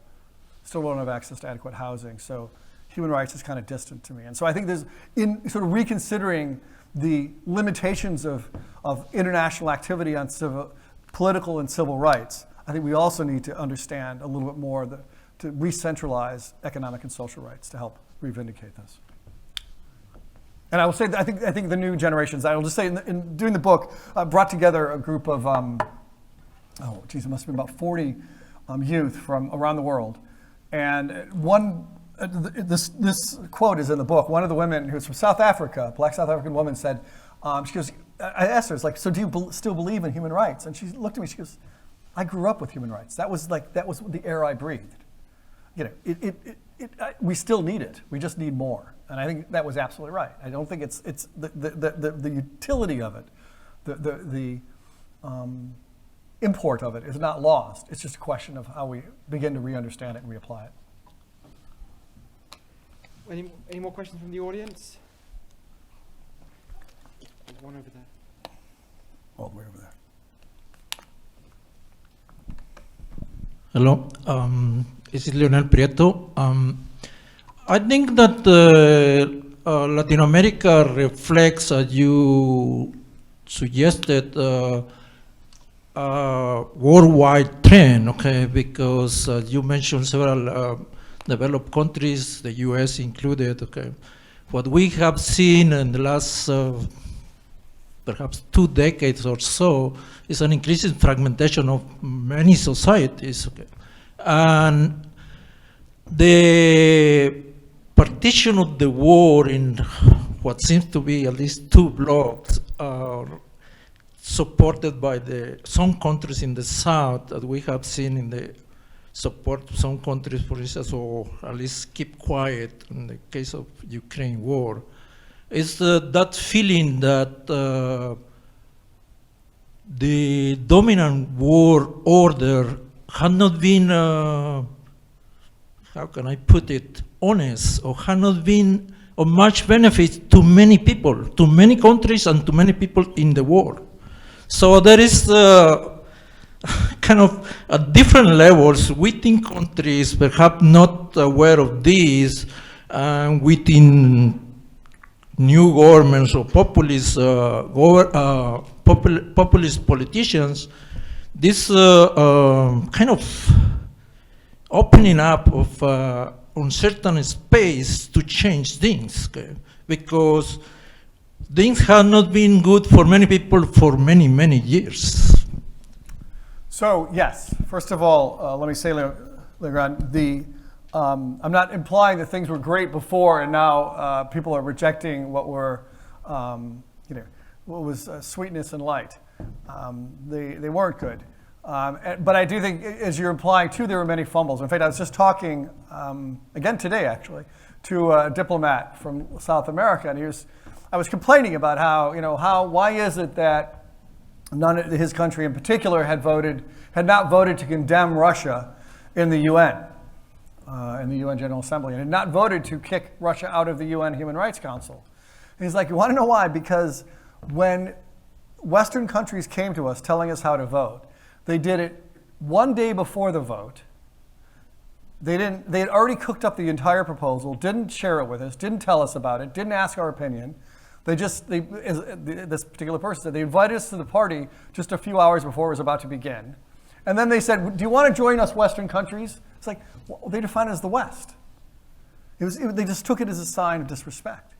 still don't have access to adequate housing, so human rights is kind of distant to me. And so I think in sort of reconsidering the limitations of international activity on political and civil rights, I think we also need to understand a little bit more to re-centralize economic and social rights to help re-vindicate this. And I will say, I think the new generations, I will just say, in doing the book, brought together a group of, it must have been about 40 youth from around the world. And this quote is in the book. One of the women who's from South Africa, black South African woman, said, she goes, I asked her, it's like, so do you still believe in human rights? And she looked at me, she goes, I grew up with human rights. That was the air I breathed. We still need it. We just need more. And I think that was absolutely right. I don't think it's the utility of it, the import of it is not lost. It's just a question of how we begin to re-understand it and reapply it. Any more questions from the audience? There's one over there. All the way over there. Hello, this is Leonel Prieto. I think that Latin America reflects, as you suggested, worldwide trend, okay, because you mentioned several developed countries, the US included, okay. What we have seen in the last perhaps 2 decades or so is an increasing fragmentation of many societies, okay. And the partition of the war in what seems to be at least 2 blocks are supported by some countries in the South that we have seen in the support some countries, for instance, or at least keep quiet in the case of Ukraine war. Is that feeling that the dominant war order had not been, how can I put it, honest, or had not been of much benefit to many people, to many countries and to many people in the world. So there is kind of at different levels within countries, perhaps not aware of this, within new governments or populist politicians, this kind of opening up of uncertain space to change things, okay? Because things have not been good for many people for many, many years. So yes, first of all, let me say, Legrand, I'm not implying that things were great before and now people are rejecting what were, what was sweetness and light. They weren't good. But I do think, as you're implying too, there were many fumbles. In fact, I was just talking, again today actually, to a diplomat from South America, and I was complaining about why is it that his country in particular had not voted to condemn Russia in the UN General Assembly, and had not voted to kick Russia out of the UN Human Rights Council. And he's like, you want to know why? Because when Western countries came to us telling us how to vote, they did it one day before the vote. They had already cooked up the entire proposal, didn't share it with us, didn't tell us about it, didn't ask our opinion. This particular person said, they invited us to the party just a few hours before it was about to begin. And then they said, do you want to join us Western countries? It's like, well, they define it as the West. They just took it as a sign of disrespect.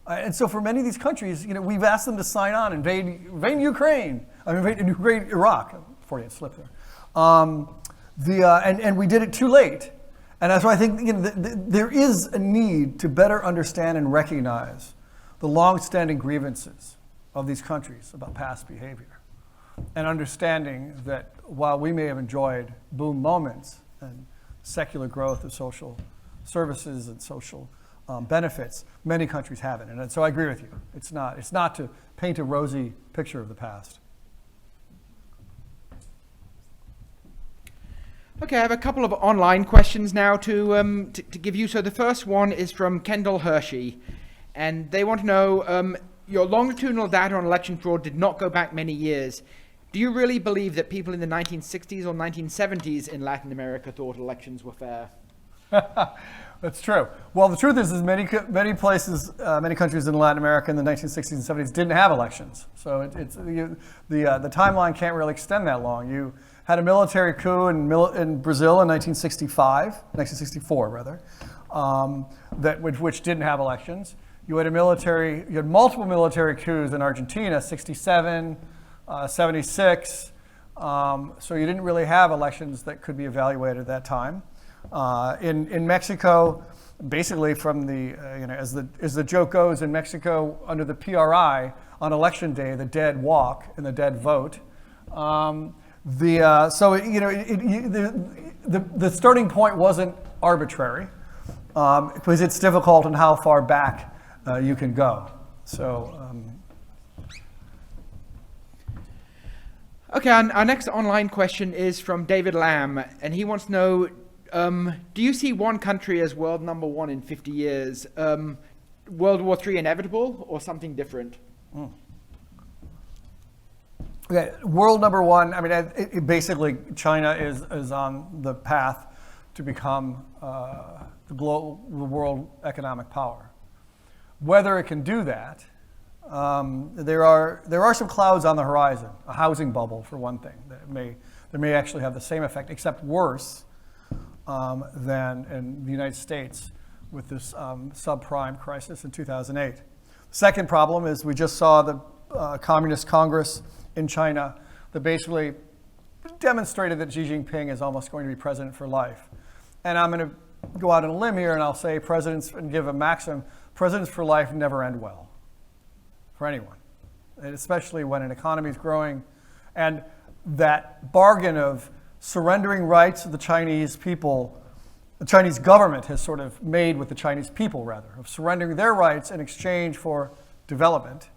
And so for many of these countries, we've asked them to sign on, invade Ukraine, invade Iraq, before you had slipped there. And we did it too late. And that's why I think there is a need to better understand and recognize the long-standing grievances of these countries about past behavior, and understanding that while we may have enjoyed boom moments and secular growth of social services and social benefits, many countries haven't. And so I agree with you. It's not to paint a rosy picture of the past. Okay, I have a couple of online questions now to give you. So the first one is from Kendall Hershey, and they want to know, your longitudinal data on election fraud did not go back many years. Do you really believe that people in the 1960s or 1970s in Latin America thought elections were fair? That's true. Well, the truth is many places, many countries in Latin America in the 1960s and 70s didn't have elections. So the timeline can't really extend that long. You had a military coup in Brazil in 1964 rather, which didn't have elections. You had multiple military coups in Argentina, 67, 76. So you didn't really have elections that could be evaluated at that time. In Mexico, basically from as the joke goes, in Mexico under the PRI on election day, the dead walk and the dead vote. The starting point wasn't arbitrary because it's difficult on how far back you can go. So. Okay, our next online question is from David Lamb, and he wants to know, do you see one country as world number one in 50 years? World War III inevitable or something different? Okay, world number one, basically China is on the path to become the world economic power. Whether it can do that There are some clouds on the horizon. A housing bubble, for one thing, that may actually have the same effect, except worse than in the United States with this subprime crisis in 2008. Second problem is we just saw the Communist Congress in China that basically demonstrated that Xi Jinping is almost going to be president for life. And I'm going to go out on a limb here and I'll say and give a maxim, presidents for life never end well for anyone, and especially when an economy is growing. And that bargain of surrendering rights of the Chinese people, the Chinese government has sort of made with the Chinese people, rather, of surrendering their rights in exchange for development,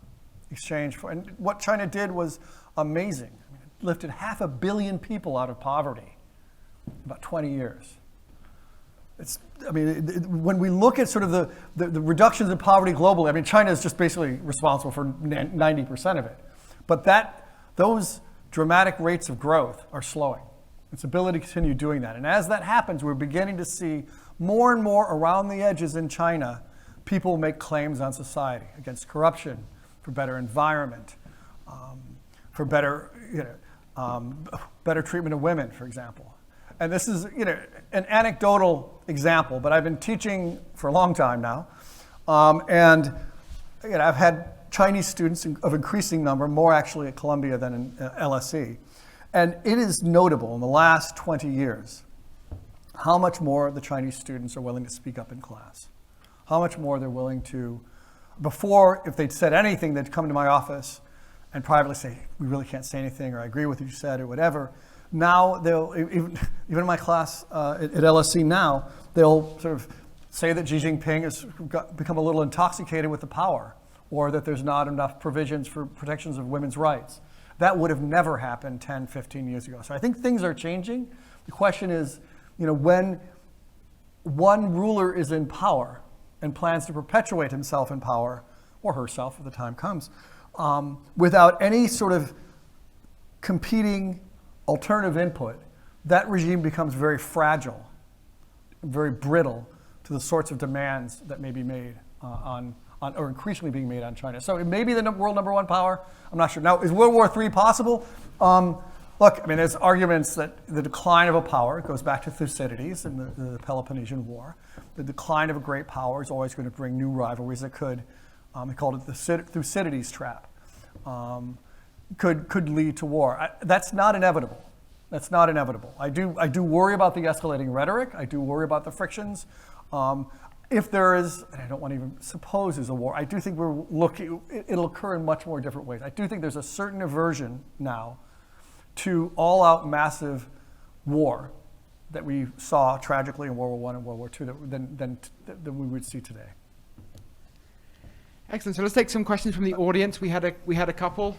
and what China did was amazing. I mean, it lifted 500 million people out of poverty in about 20 years. When we look at sort of the reductions in poverty globally, I mean, China is just basically responsible for 90% of it. But those dramatic rates of growth are slowing. Its ability to continue doing that. And as that happens, we're beginning to see more and more around the edges in China, people make claims on society against corruption, for better environment, for better treatment of women, for example. And this is an anecdotal example, but I've been teaching for a long time now. And I've had Chinese students of increasing number, more actually at Columbia than in LSE. And it is notable in the last 20 years how much more the Chinese students are willing to speak up in class. How much more they're willing to, before, if they'd said anything, they'd come to my office and privately say, we really can't say anything, or I agree with what you said, or whatever. Now, they'll, even in my class at LSE now, they'll sort of say that Xi Jinping has become a little intoxicated with the power, or that there's not enough provisions for protections of women's rights. That would have never happened 10, 15 years ago. So I think things are changing. The question is, when one ruler is in power and plans to perpetuate himself in power, or herself if the time comes, without any sort of competing alternative input, that regime becomes very fragile, very brittle to the sorts of demands that may be made or increasingly being made on China. So it may be the world number one power. I'm not sure. Now, is World War III possible? Look, I mean, there's arguments that the decline of a power goes back to Thucydides and the Peloponnesian War. The decline of a great power is always going to bring new rivalries that could, he called it the Thucydides trap, could lead to war. That's not inevitable. That's not inevitable. I do worry about the escalating rhetoric. I do worry about the frictions. If there is, and I don't want to even suppose there's a war, I do think it'll occur in much more different ways. I do think there's a certain aversion now to all-out massive war that we saw tragically in World War I and World War II than we would see today. Excellent. So let's take some questions from the audience. We had a couple.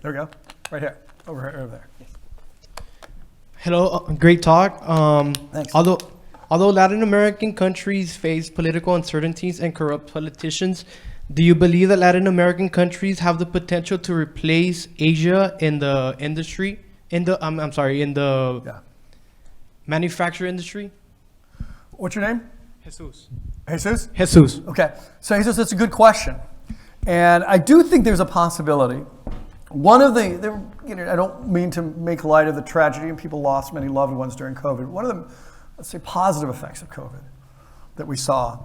There we go. Right here. Over there. Yes. Hello. Great talk. Thanks. Although Latin American countries face political uncertainties and corrupt politicians, do you believe that Latin American countries have the potential to replace Asia in the industry? In the manufacturing industry? What's your name? Jesus. Jesus? Jesus. Okay. So Jesus, that's a good question. And I do think there's a possibility. One of the, I don't mean to make light of the tragedy, and people lost many loved ones during COVID. One of the, let's say, positive effects of COVID that we saw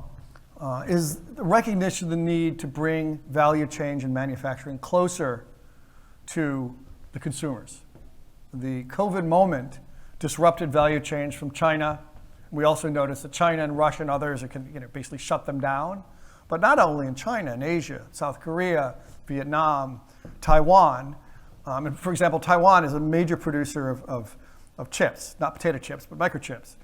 is the recognition of the need to bring value change and manufacturing closer to the consumers. The COVID moment disrupted value change from China. We also noticed that China and Russia and others basically shut them down. But not only in China, in Asia, South Korea, Vietnam, Taiwan. And for example, Taiwan is a major producer of chips, not potato chips, but microchips.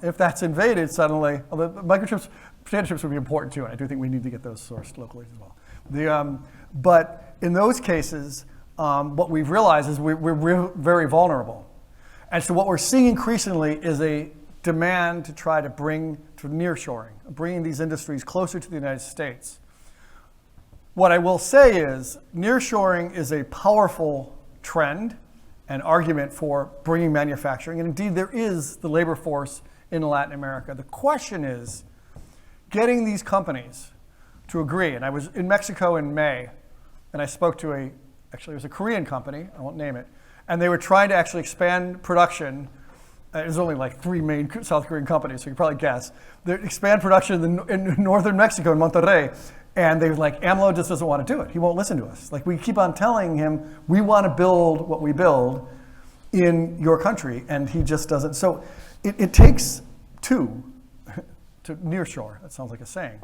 If that's invaded suddenly, although microchips, potato chips would be important too, and I do think we need to get those sourced locally as well. But in those cases, what we've realized is we're very vulnerable. And so what we're seeing increasingly is a demand to try to bring to nearshoring, bringing these industries closer to the United States. What I will say is nearshoring is a powerful trend and argument for bringing manufacturing. And indeed, there is the labor force in Latin America. The question is getting these companies to agree. And I was in Mexico in May, and I spoke to actually it was a Korean company, I won't name it, and they were trying to actually expand production. There's only like 3 main South Korean companies, so you can probably guess. They expand production in northern Mexico, in Monterrey, and they were like, AMLO just doesn't want to do it. He won't listen to us. Like, we keep on telling him, we want to build what we build in your country, and he just doesn't. So it takes two to nearshore. That sounds like a saying.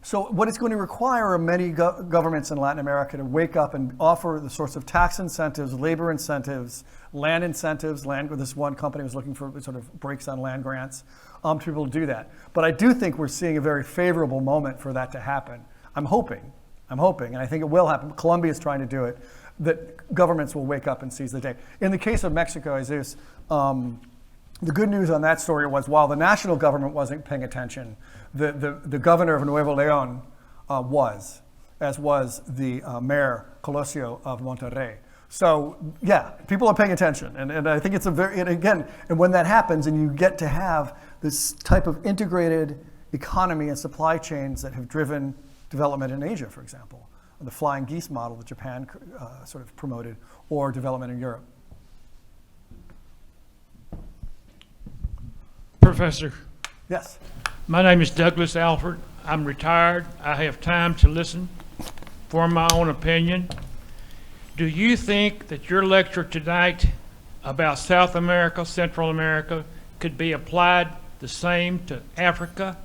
So what it's going to require are many governments in Latin America to wake up and offer the sorts of tax incentives, labor incentives, land incentives. This one company was looking for sort of breaks on land grants to be able to do that. But I do think we're seeing a very favorable moment for that to happen. I'm hoping, and I think it will happen. Colombia is trying to do it, that governments will wake up and seize the day. In the case of Mexico, Jesus, the good news on that story was, while the national government wasn't paying attention, the governor of Nuevo León was, as was the mayor Colosio of Monterrey. So yeah, people are paying attention, and I think it's and when that happens, and you get to have this type of integrated economy and supply chains that have driven development in Asia, for example, the flying geese model that Japan sort of promoted, or development in Europe. Professor, Yes. my name is Douglas Alford. I'm retired. I have time to listen, form my own opinion. Do you think that your lecture tonight about South America, Central America, could be applied the same to Africa?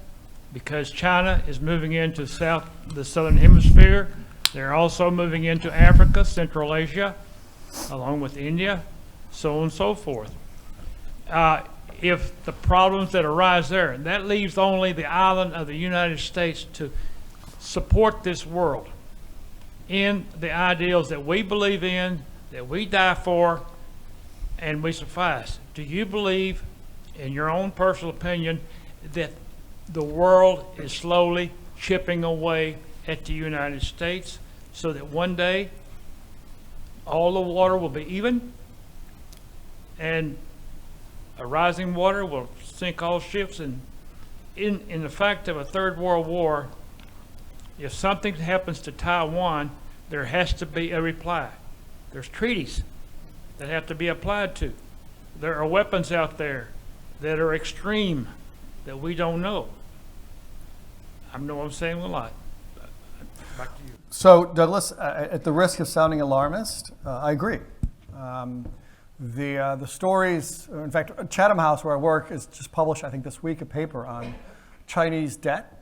Because China is moving into the southern hemisphere. They're also moving into Africa, Central Asia, along with India, so on and so forth. If the problems that arise there, that leaves only the island of the United States to support this world in the ideals that we believe in, that we die for, and we suffice. Do you believe, in your own personal opinion, that the world is slowly chipping away at the United States so that one day all the water will be even and a rising water will sink all ships? And in the fact of a third world war, if something happens to Taiwan, there has to be a reply. There's treaties that have to be applied to. There are weapons out there that are extreme that we don't know. I know I'm saying a lot. Back to you. So, Douglas, at the risk of sounding alarmist, I agree. The stories, in fact, Chatham House, where I work, has just published, I think this week, a paper on Chinese debt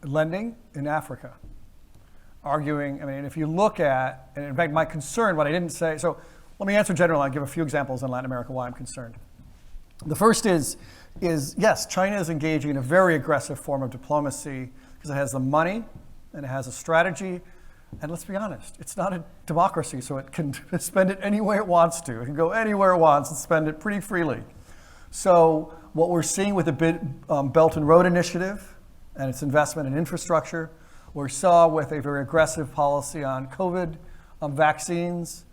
lending in Africa. Arguing, I mean, if you look at, and in fact, my concern, what I didn't say, so let me answer generally. I'll give a few examples in Latin America why I'm concerned. The first is yes, China is engaging in a very aggressive form of diplomacy because it has the money and it has a strategy. And let's be honest, it's not a democracy, so it can spend it any way it wants to. It can go anywhere it wants and spend it pretty freely. So what we're seeing with the Belt and Road Initiative and its investment in infrastructure, we saw with a very aggressive policy on COVID vaccines,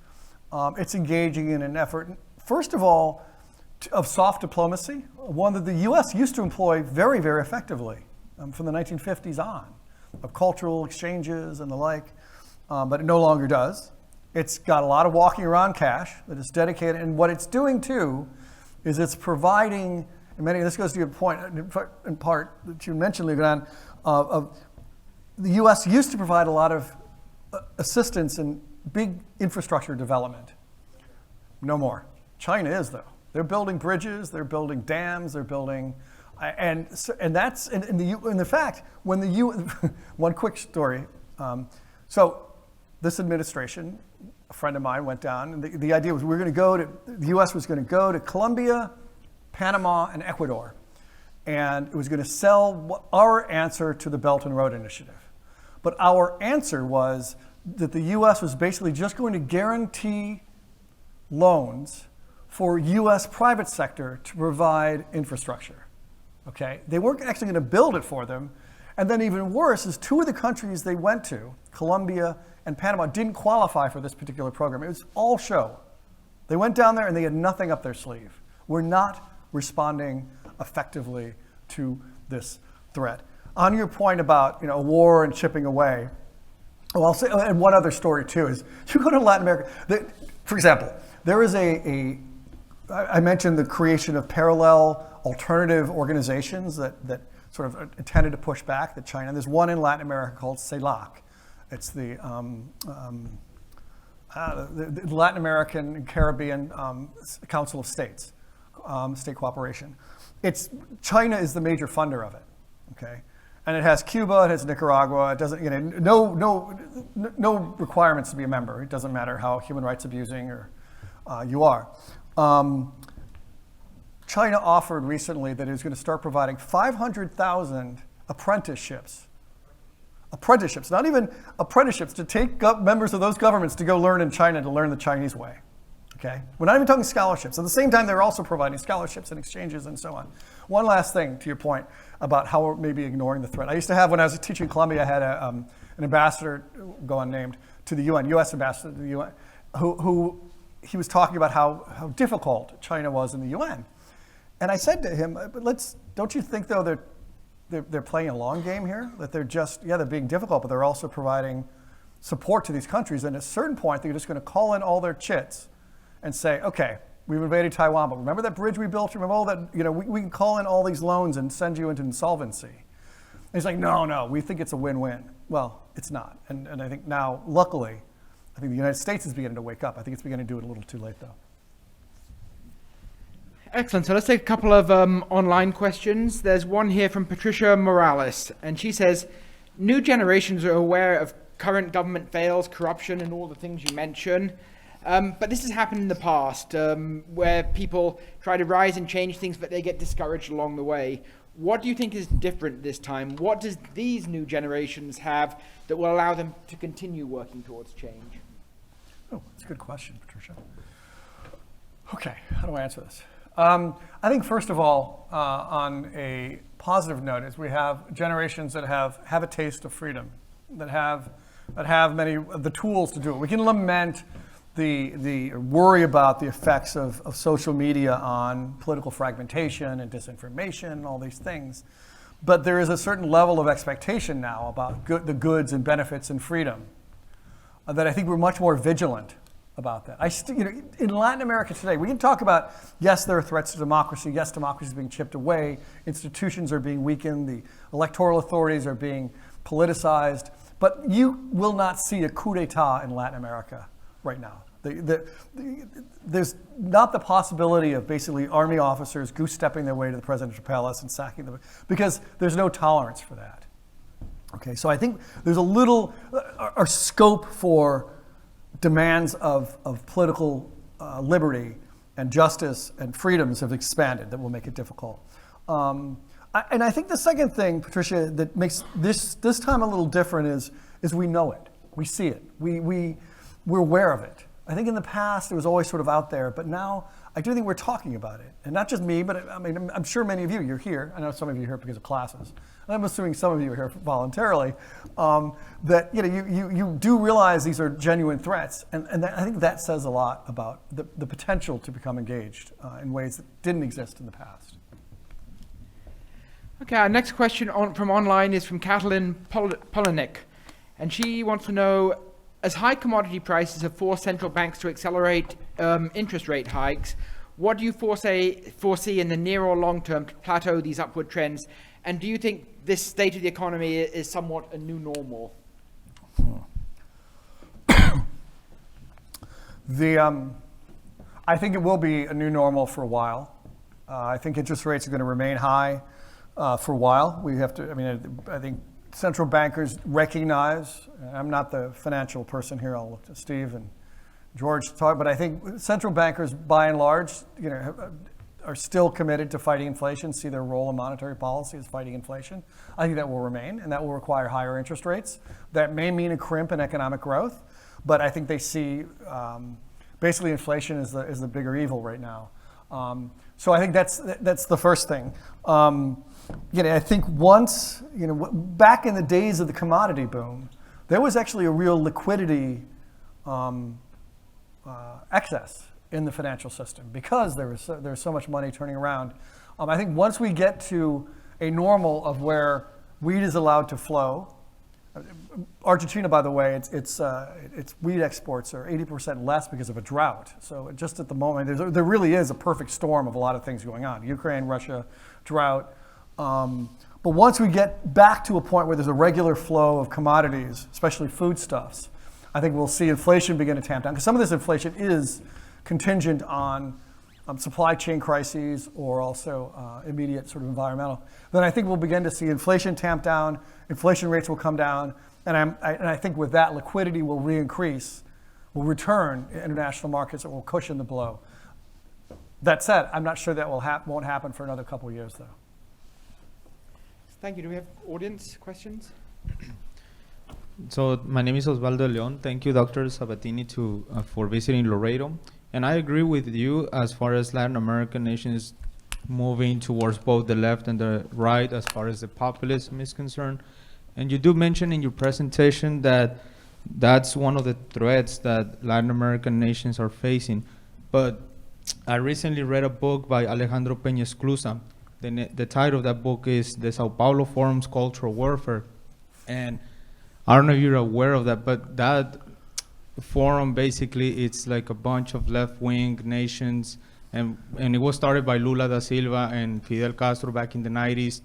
it's engaging in an effort, first of all, of soft diplomacy, one that the US used to employ very, very effectively from the 1950s on, of cultural exchanges and the like. But it no longer does. It's got a lot of walking around cash that is dedicated, and what it's doing too is it's providing, and this goes to your point in part that you mentioned, Lugan, of the U.S. used to provide a lot of assistance in big infrastructure development. No more. China is, though. They're building bridges, they're building dams, they're building, and that's in the fact when one quick story. So this administration, a friend of mine went down, and the idea was the U.S. was going to go to Colombia, Panama, and Ecuador, and it was going to sell our answer to the Belt and Road Initiative. But our answer was that the U.S. was basically just going to guarantee loans for U.S. private sector to provide infrastructure. Okay, they weren't actually going to build it for them. And then even worse is 2 of the countries they went to, Colombia and Panama, didn't qualify for this particular program. It was all show. They went down there and they had nothing up their sleeve. We're not responding effectively to this threat. on your point about a war and chipping away, well, I'll say, and one other story too is you go to Latin America. For example, there is I mentioned the creation of parallel alternative organizations that sort of intended to push back the China. There's one in Latin America called CELAC. It's the Latin American and Caribbean Council of States, state cooperation. China is the major funder of it, okay? And it has Cuba, it has Nicaragua. It doesn't, no requirements to be a member. It doesn't matter how human rights abusing or you are. China offered recently that it was going to start providing 500,000 apprenticeships, not even apprenticeships, to take members of those governments to go learn in China to learn the Chinese way. Okay? We're not even talking scholarships. At the same time, they're also providing scholarships and exchanges and so on. One last thing to your point about how we're maybe ignoring the threat. I used to have, when I was teaching Columbia, I had an ambassador, go unnamed, to the UN, U.S. ambassador to the UN, who he was talking about how difficult China was in the UN. And I said to him, don't you think, though, they're playing a long game here? That they're just, they're being difficult, but they're also providing support to these countries. And at a certain point, they're just going to call in all their chits and say, okay, we've invaded Taiwan, but remember that bridge we built? Remember all that, we can call in all these loans and send you into insolvency. And he's like, no, we think it's a win-win. Well, it's not. And I think now, luckily, I think the United States is beginning to wake up. I think it's beginning to do it a little too late, though. Excellent. So let's take a couple of online questions. There's one here from Patricia Morales, and she says, new generations are aware of current government fails, corruption, and all the things you mention. But this has happened in the past, where people try to rise and change things, but they get discouraged along the way. What do you think is different this time? What does these new generations have that will allow them to continue working towards change? Oh, that's a good question, Patricia. Okay, how do I answer this? I think, first of all, on a positive note, is we have generations that have a taste of freedom, that have many of the tools to do it. We can lament the worry about the effects of social media on political fragmentation and disinformation and all these things. But there is a certain level of expectation now about the goods and benefits and freedom that I think we're much more vigilant about that. In Latin America today, we can talk about, yes, there are threats to democracy. Yes, democracy is being chipped away. Institutions are being weakened. The electoral authorities are being politicized. But you will not see a coup d'etat in Latin America right now. There's not the possibility of basically army officers goose-stepping their way to the presidential palace and sacking them, because there's no tolerance for that. Okay, so I think there's our scope for demands of political liberty and justice and freedoms have expanded that will make it difficult. And I think the second thing, Patricia, that makes this time a little different is we know it. We see it. We're aware of it. I think in the past it was always sort of out there, but now I do think we're talking about it. And not just me, but I mean, I'm sure many of you're here. I know some of you are here because of classes. I'm assuming some of you are here voluntarily, that you do realize these are genuine threats. And I think that says a lot about the potential to become engaged in ways that didn't exist in the past. Okay, our next question from online is from Katalin Polinik. And she wants to know, as high commodity prices have forced central banks to accelerate interest rate hikes, what do you foresee in the near or long term to plateau these upward trends? And do you think this state of the economy is somewhat a new normal? I think it will be a new normal for a while. I think interest rates are going to remain high for a while. I think central bankers recognize, I'm not the financial person here, I'll look to Steve and George to talk, but I think central bankers, by and large, are still committed to fighting inflation, see their role in monetary policy as fighting inflation. I think that will remain, and that will require higher interest rates. That may mean a crimp in economic growth, but I think they see basically inflation as the bigger evil right now. So I think that's the first thing. I think once, back in the days of the commodity boom, there was actually a real liquidity excess in the financial system because there was so much money turning around. I think once we get to a normal of where wheat is allowed to flow. Argentina, by the way, its wheat exports are 80% less because of a drought. So just at the moment, there really is a perfect storm of a lot of things going on. Ukraine, Russia, drought. But once we get back to a point where there's a regular flow of commodities, especially foodstuffs, I think we'll see inflation begin to tamp down. Because some of this inflation is contingent on supply chain crises or also immediate sort of environmental. Then I think we'll begin to see inflation tamp down, inflation rates will come down, and I think with that, liquidity will re-increase, will return in international markets that will cushion the blow. That said, I'm not sure that won't happen for another couple of years, though. Thank you. Do we have audience questions? So my name is Osvaldo Leon. Thank you, Dr. Sabatini, for visiting Laredo. And I agree with you as far as Latin American nations moving towards both the left and the right as far as the populism is concerned. And you do mention in your presentation that that's one of the threats that Latin American nations are facing. But I recently read a book by Alejandro Peña Esclusa. The title of that book is The Sao Paulo Forum's Cultural Warfare. And I don't know if you're aware of that, but that forum basically it's like a bunch of left-wing nations, and it was started by Lula da Silva and Fidel Castro back in the 90s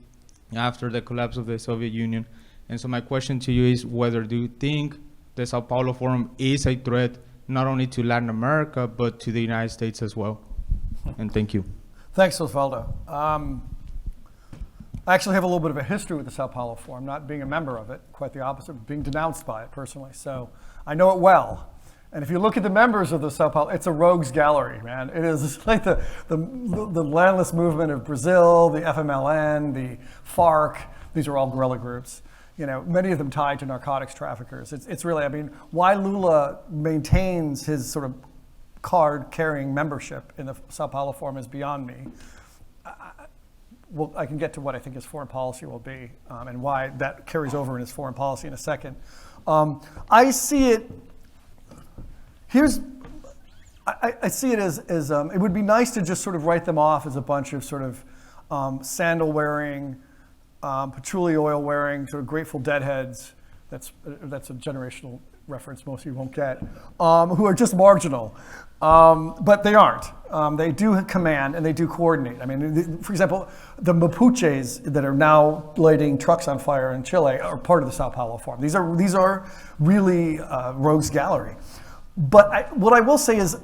after the collapse of the Soviet Union. And so my question to you is whether do you think the Sao Paulo Forum is a threat not only to Latin America but to the United States as well? And thank you. Thanks, Osvaldo. I actually have a little bit of a history with the Sao Paulo Forum, not being a member of it, quite the opposite, being denounced by it personally. So I know it well. And if you look at the members of the Sao Paulo, it's a rogues gallery, man. It is like the landless movement of Brazil, the FMLN, the FARC. These are all guerrilla groups. You know, many of them tied to narcotics traffickers. It's really, I mean, why Lula maintains his sort of card-carrying membership in the Sao Paulo Forum is beyond me. Well, I can get to what I think his foreign policy will be and why that carries over in his foreign policy in a second. I see it, I see it as it would be nice to just sort of write them off as a bunch of sort of sandal-wearing, patchouli oil-wearing, sort of Grateful Dead heads. That's a generational reference most of you won't get, who are just marginal. But they aren't. They do command and they do coordinate. I mean, for example, the Mapuches that are now lighting trucks on fire in Chile are part of the Sao Paulo Forum. These are really rogues gallery. But what I will say is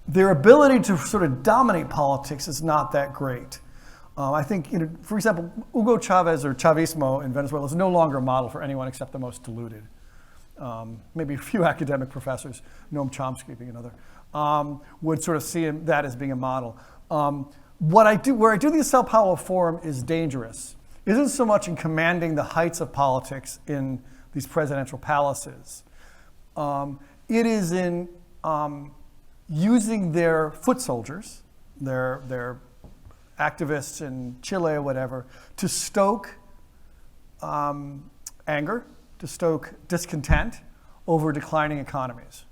their ability to sort of dominate politics is not that great. I think, you know, for example, Hugo Chavez or Chavismo in Venezuela is no longer a model for anyone except the most deluded. Maybe a few academic professors, Noam Chomsky being another, would sort of see that as being a model. Where I do the Sao Paulo Forum is dangerous isn't so much in commanding the heights of politics in these presidential palaces. It is in using their foot soldiers, their activists in Chile or whatever, to stoke anger, to stoke discontent over declining economies.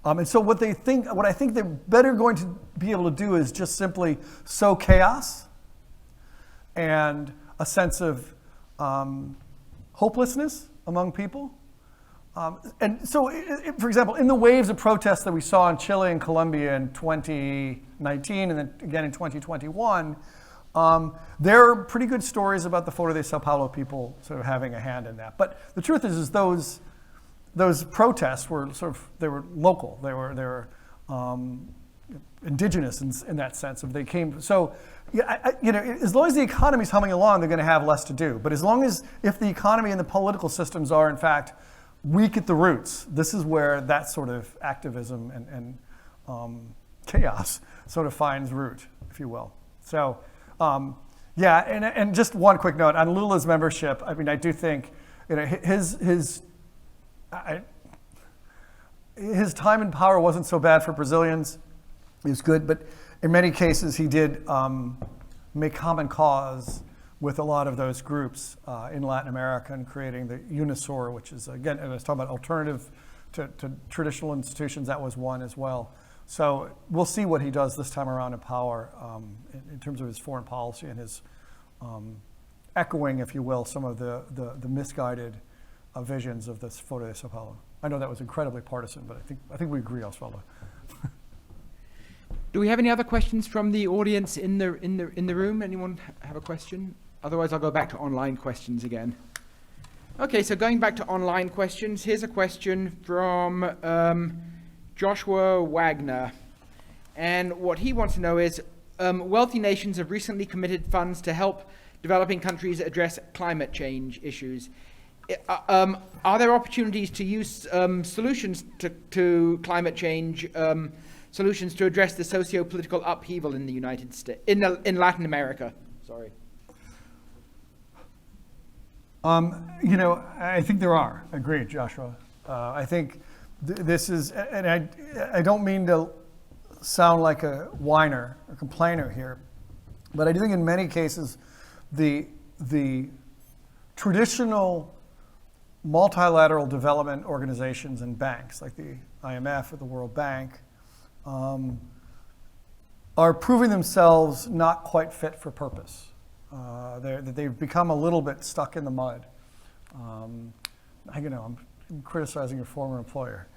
And so what I think they're better going to be able to do is just simply sow chaos and a sense of hopelessness among people. And so, for example, in the waves of protests that we saw in Chile and Colombia in 2019 and then again in 2021, there are pretty good stories about the Foro de Sao Paulo people sort of having a hand in that. But the truth is those protests were they were local. They were indigenous in that sense. If they came, so yeah, as long as the economy's humming along, they're going to have less to do. But if the economy and the political systems are in fact weak at the roots, this is where that sort of activism and chaos sort of finds root, if you will. So, yeah, and just one quick note on Lula's membership. I mean, I do think his time in power wasn't so bad for Brazilians. It was good, but in many cases he did make common cause with a lot of those groups in Latin America and creating the UNISOR, which is, again, I was talking about alternative to traditional institutions, that was one as well. So we'll see what he does this time around in power in terms of his foreign policy and his echoing, if you will, some of the misguided visions of this Foro de Sao Paulo. I know that was incredibly partisan, but I think we agree, Osvaldo. Do we have any other questions from the audience in the room? Anyone have a question? Otherwise, I'll go back to online questions again. Okay, so going back to online questions, here's a question from Joshua Wagner. And what he wants to know is, wealthy nations have recently committed funds to help developing countries address climate change issues. Are there opportunities to use solutions to climate change, solutions to address the socio-political upheaval in the United States, in Latin America? Sorry. I think there are. Agreed, Joshua. I think this is, and I don't mean to sound like a whiner or complainer here, but I do think in many cases the traditional multilateral development organizations and banks like the IMF or the World Bank are proving themselves not quite fit for purpose. They've become a little bit stuck in the mud. I'm criticizing your former employer.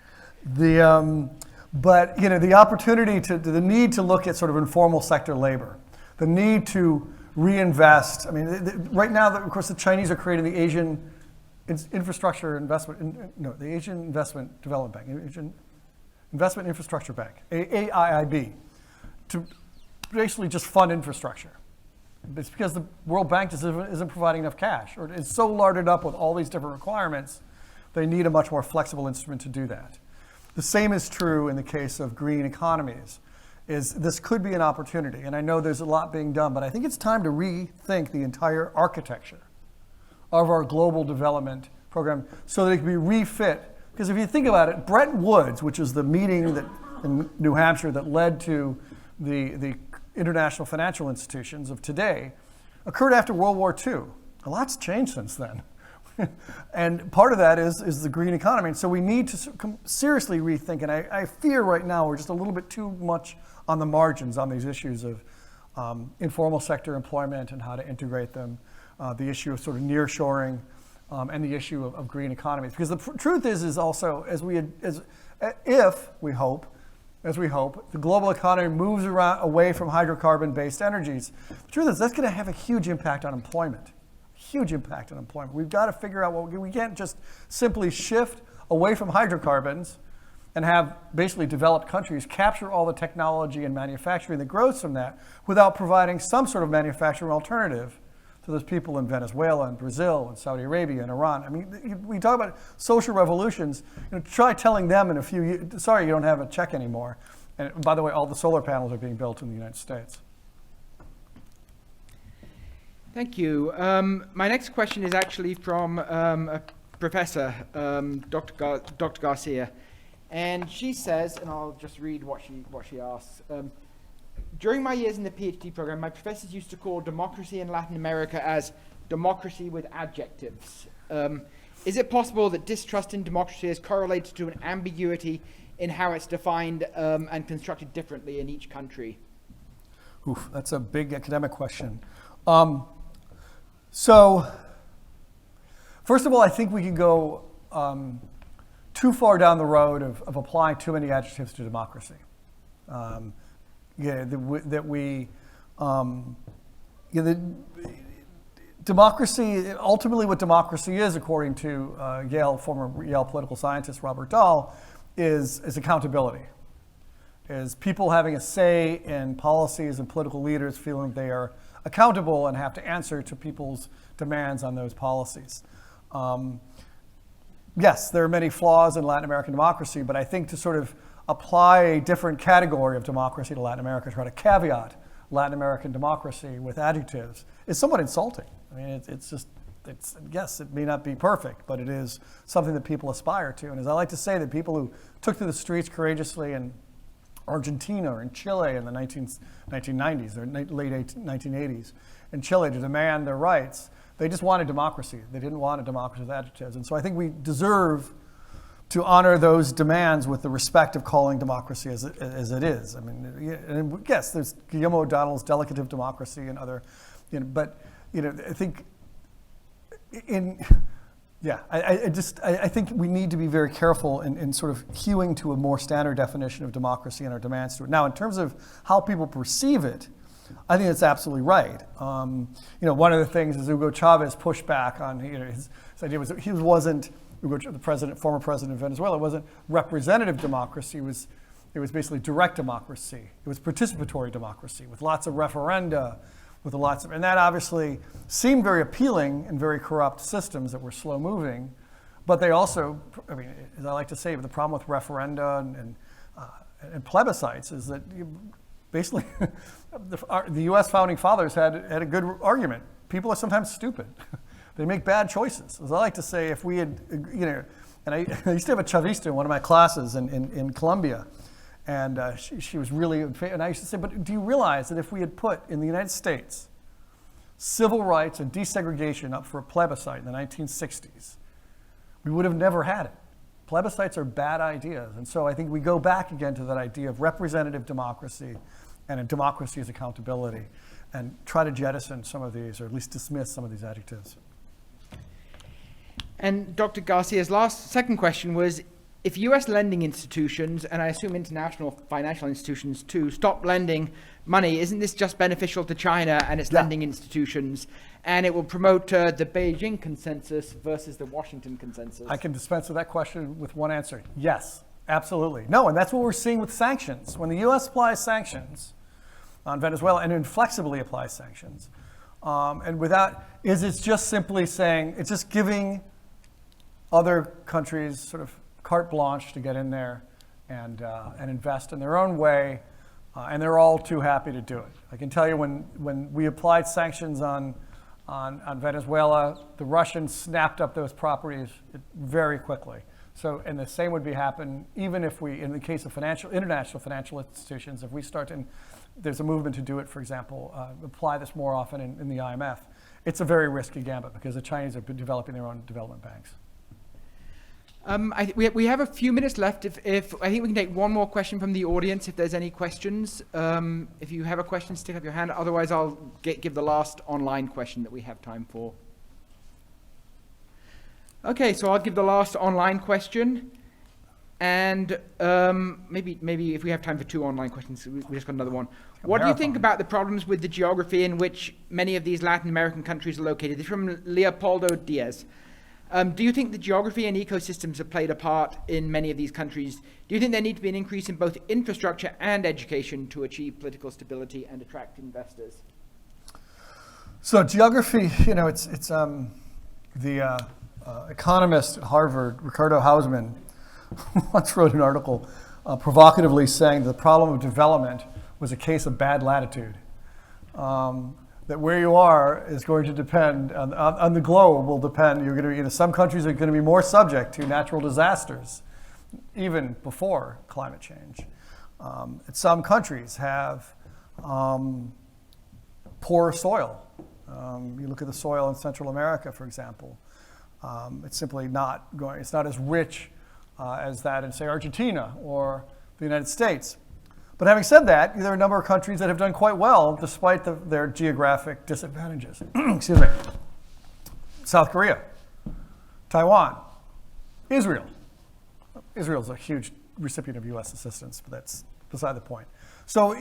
But the opportunity the need to look at sort of informal sector labor, the need to reinvest. I mean, right now, of course, the Chinese are creating the Asian Infrastructure Investment, the Asian Investment Development Bank, Asian Investment Infrastructure Bank, AIIB, to basically just fund infrastructure. It's because the World Bank just isn't providing enough cash, or it's so larded up with all these different requirements, they need a much more flexible instrument to do that. The same is true in the case of green economies. This could be an opportunity, and I know there's a lot being done, but I think it's time to rethink the entire architecture of our global development program so that it can be refit. Because if you think about it, Bretton Woods, which is the meeting that in New Hampshire that led to the international financial institutions of today, occurred after World War II. A lot's changed since then. And part of that is the green economy. And so we need to seriously rethink, and I fear right now we're just a little bit too much on the margins on these issues of informal sector employment and how to integrate them, the issue of sort of nearshoring, and the issue of green economies. Because the truth is also, as we hope, the global economy moves away from hydrocarbon-based energies, the truth is that's going to have a huge impact on employment. Huge impact on employment. We've got to figure out we can't just simply shift away from hydrocarbons and have basically developed countries capture all the technology and manufacturing that grows from that without providing some sort of manufacturing alternative to those people in Venezuela and Brazil and Saudi Arabia and Iran. I mean, we talk about social revolutions. Try telling them in a few years, sorry, you don't have a check anymore. And by the way, all the solar panels are being built in the United States. Thank you. My next question is actually from a professor, Dr. Garcia. And she says, and I'll just read what she asks. During my years in the PhD program, my professors used to call democracy in Latin America as democracy with adjectives. Is it possible that distrust in democracy is correlated to an ambiguity in how it's defined and constructed differently in each country? Oof, that's a big academic question. So, first of all, I think we can go too far down the road of applying too many adjectives to democracy. Democracy, ultimately what democracy is, according to former Yale political scientist Robert Dahl, is accountability. Is people having a say in policies and political leaders feeling they are accountable and have to answer to people's demands on those policies. Yes, there are many flaws in Latin American democracy, but I think to sort of apply a different category of democracy to Latin America, try to caveat Latin American democracy with adjectives, is somewhat insulting. I mean, yes, it may not be perfect, but it is something that people aspire to. And as I like to say, that people who took to the streets courageously in Argentina or in Chile in the 1990s or late 1980s in Chile to demand their rights, they just wanted democracy. They didn't want a democracy with adjectives. And so I think we deserve to honor those demands with the respect of calling democracy as it is. I mean, and yes, there's Guillermo O'Donnell's Delicative Democracy and other, but I think I think we need to be very careful in sort of hewing to a more standard definition of democracy and our demands to it. Now, in terms of how people perceive it, I think that's absolutely right. One of the things is Hugo Chavez pushed back on. His idea was that he wasn't former president of Venezuela. It wasn't representative democracy. It was basically direct democracy. It was participatory democracy with lots of referenda, and that obviously seemed very appealing in very corrupt systems that were slow moving. But they also, as I like to say, the problem with referenda and plebiscites is that basically the U.S. founding fathers had a good argument. People are sometimes stupid. They make bad choices. As I like to say, if we had, and I used to have a Chavista in one of my classes in Colombia, and she was really, and I used to say, but do you realize that if we had put in the United States civil rights and desegregation up for a plebiscite in the 1960s, we would have never had it. Plebiscites are bad ideas. And so I think we go back again to that idea of representative democracy and a democracy as accountability, and try to jettison some of these, or at least dismiss some of these adjectives. And Dr. Garcia's second question was, if U.S. lending institutions, and I assume international financial institutions too, stop lending money, isn't this just beneficial to China and its lending institutions? And it will promote the Beijing consensus versus the Washington consensus? I can dispense with that question with one answer. Yes, absolutely. No, and that's what we're seeing with sanctions. When the U.S. applies sanctions on Venezuela and inflexibly applies sanctions, it's just simply saying, it's just giving other countries sort of carte blanche to get in there and invest in their own way, and they're all too happy to do it. I can tell you when we applied sanctions on Venezuela, the Russians snapped up those properties very quickly. So, and the same would happen even if we, in the case of international financial institutions, if we start to, there's a movement to do it, for example, apply this more often in the IMF. It's a very risky gambit because the Chinese have been developing their own development banks. We have a few minutes left. If I think we can take one more question from the audience if there's any questions. If you have a question, stick up your hand. Otherwise, I'll give the last online question that we have time for. Okay, so I'll give the last online question. And maybe if we have time for two online questions, we just got another one. What do you think about the problems with the geography in which many of these Latin American countries are located? This is from Leopoldo Diaz. Do you think the geography and ecosystems have played a part in many of these countries? Do you think there needs to be an increase in both infrastructure and education to achieve political stability and attract investors? So geography, it's the economist at Harvard, Ricardo Hausmann, once wrote an article provocatively saying the problem of development was a case of bad latitude. That where you are is going to depend on the globe will depend. You're going to some countries are going to be more subject to natural disasters, even before climate change. Some countries have poor soil. You look at the soil in Central America, for example. It's simply not going. It's not as rich as that in, say, Argentina or the United States. But having said that, there are a number of countries that have done quite well despite their geographic disadvantages. Excuse me. South Korea, Taiwan, Israel. Israel's a huge recipient of U.S. assistance, but that's beside the point. So,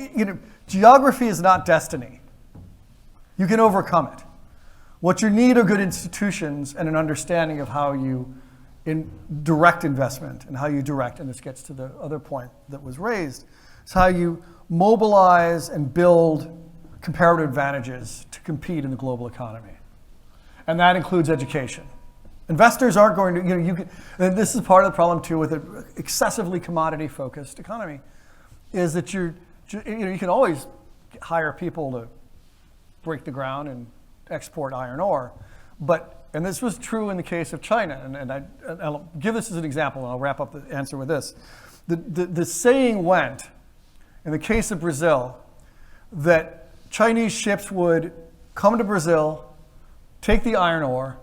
geography is not destiny. You can overcome it. What you need are good institutions and an understanding of how you direct investment and how you direct, and this gets to the other point that was raised, it's how you mobilize and build comparative advantages to compete in the global economy. And that includes education. Investors aren't going to, and this is part of the problem too with an excessively commodity-focused economy, is that you can always hire people to break the ground and export iron ore, and this was true in the case of China, and I'll give this as an example, and I'll wrap up the answer with this. The saying went, in the case of Brazil, that Chinese ships would come to Brazil, take the iron ore,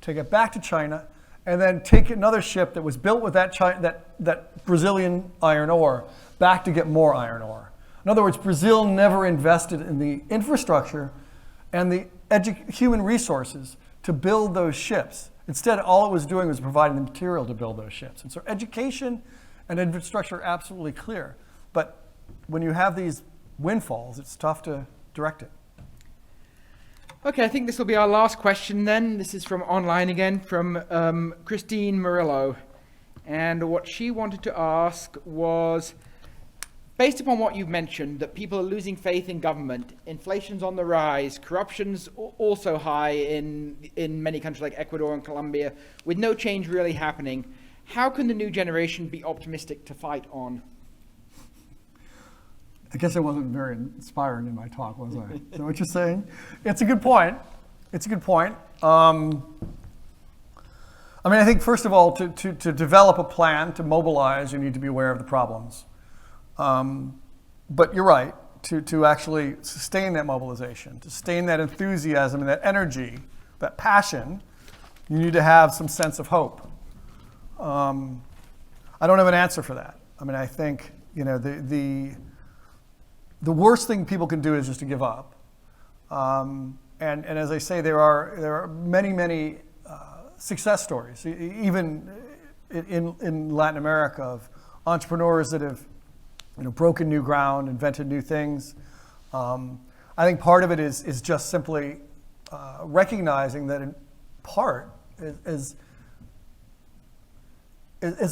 take it back to China, and then take another ship that was built with that Brazilian iron ore back to get more iron ore. In other words, Brazil never invested in the infrastructure and the human resources to build those ships. Instead, all it was doing was providing the material to build those ships. And so education and infrastructure are absolutely clear. But when you have these windfalls, it's tough to direct it. Okay, I think this will be our last question then. This is from online again, from Christine Murillo. And what she wanted to ask was, based upon what you've mentioned, that people are losing faith in government, inflation's on the rise, corruption's also high in many countries like Ecuador and Colombia, with no change really happening, how can the new generation be optimistic to fight on? I guess I wasn't very inspiring in my talk, was I? Is that what you're saying? It's a good point. It's a good point. I mean, I think first of all, to develop a plan, to mobilize, you need to be aware of the problems. But you're right, to actually sustain that mobilization, to sustain that enthusiasm and that energy, that passion, you need to have some sense of hope. I don't have an answer for that. I mean, I think, you know, the worst thing people can do is just to give up. And as I say, there are many success stories, even in Latin America, of entrepreneurs that have, you know, broken new ground, invented new things. I think part of it is just simply recognizing that in part, as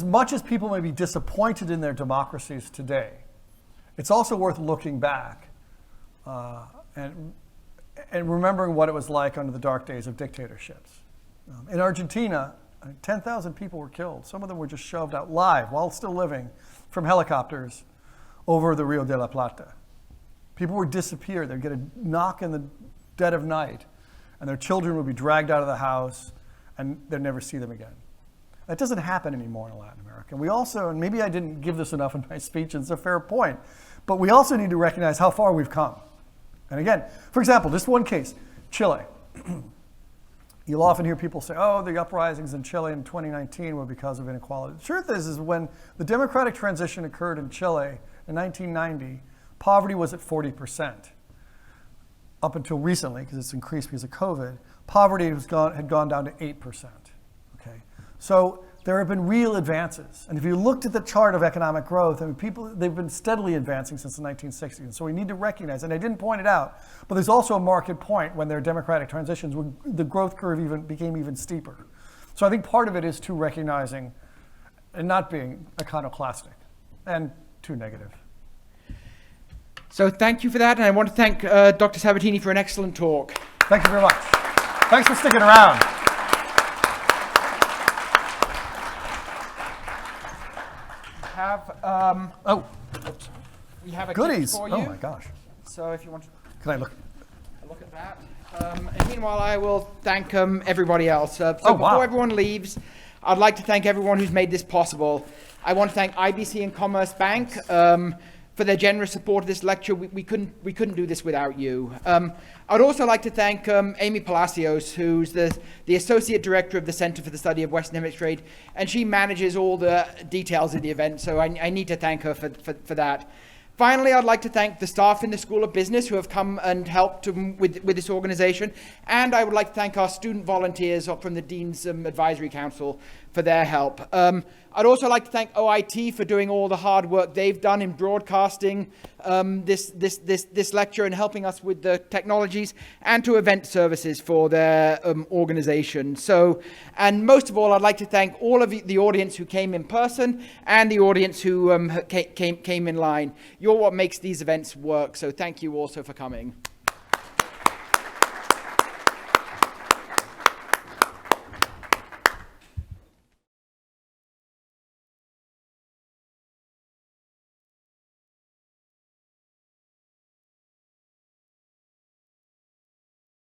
much as people may be disappointed in their democracies today, it's also worth looking back and remembering what it was like under the dark days of dictatorships. In Argentina, 10,000 people were killed. Some of them were just shoved out live while still living from helicopters over the Rio de la Plata. People would disappear. They'd get a knock in the dead of night, and their children would be dragged out of the house, and they'd never see them again. That doesn't happen anymore in Latin America. We also, and maybe I didn't give this enough in my speech, and it's a fair point, but we also need to recognize how far we've come. And again, for example, just one case, Chile. You'll often hear people say, oh, the uprisings in Chile in 2019 were because of inequality. The truth is when the democratic transition occurred in Chile in 1990, poverty was at 40%. Up until recently, because it's increased because of COVID, poverty had gone down to 8%. Okay? So there have been real advances. And if you looked at the chart of economic growth, I mean, they've been steadily advancing since the 1960s. And so we need to recognize, and I didn't point it out, but there's also a market point when there are democratic transitions where the growth curve became even steeper. So I think part of it is too recognizing and not being iconoclastic and too negative. So thank you for that, and I want to thank Dr. Sabatini for an excellent talk. Thank you very much. Thanks for sticking around. We have a goodies. gift for you. Oh my gosh. So if you want to Can I look? look at that. And meanwhile, I will thank everybody else. So Oh, wow. before everyone leaves, I'd like to thank everyone who's made this possible. I want to thank IBC and Commerce Bank for their generous support of this lecture. We couldn't do this without you. I'd also like to thank Amy Palacios, who's the Associate Director of the Center for the Study of Western Hemisphere Trade, and she manages all the details of the event, so I need to thank her for that. Finally, I'd like to thank the staff in the School of Business who have come and helped with this organization, and I would like to thank our student volunteers from the Dean's Advisory Council for their help. I'd also like to thank OIT for doing all the hard work they've done in broadcasting this lecture and helping us with the technologies, and to Event Services for their organization. So, and most of all, I'd like to thank all of the audience who came in person and the audience who came in line. You're what makes these events work, so thank you also for coming.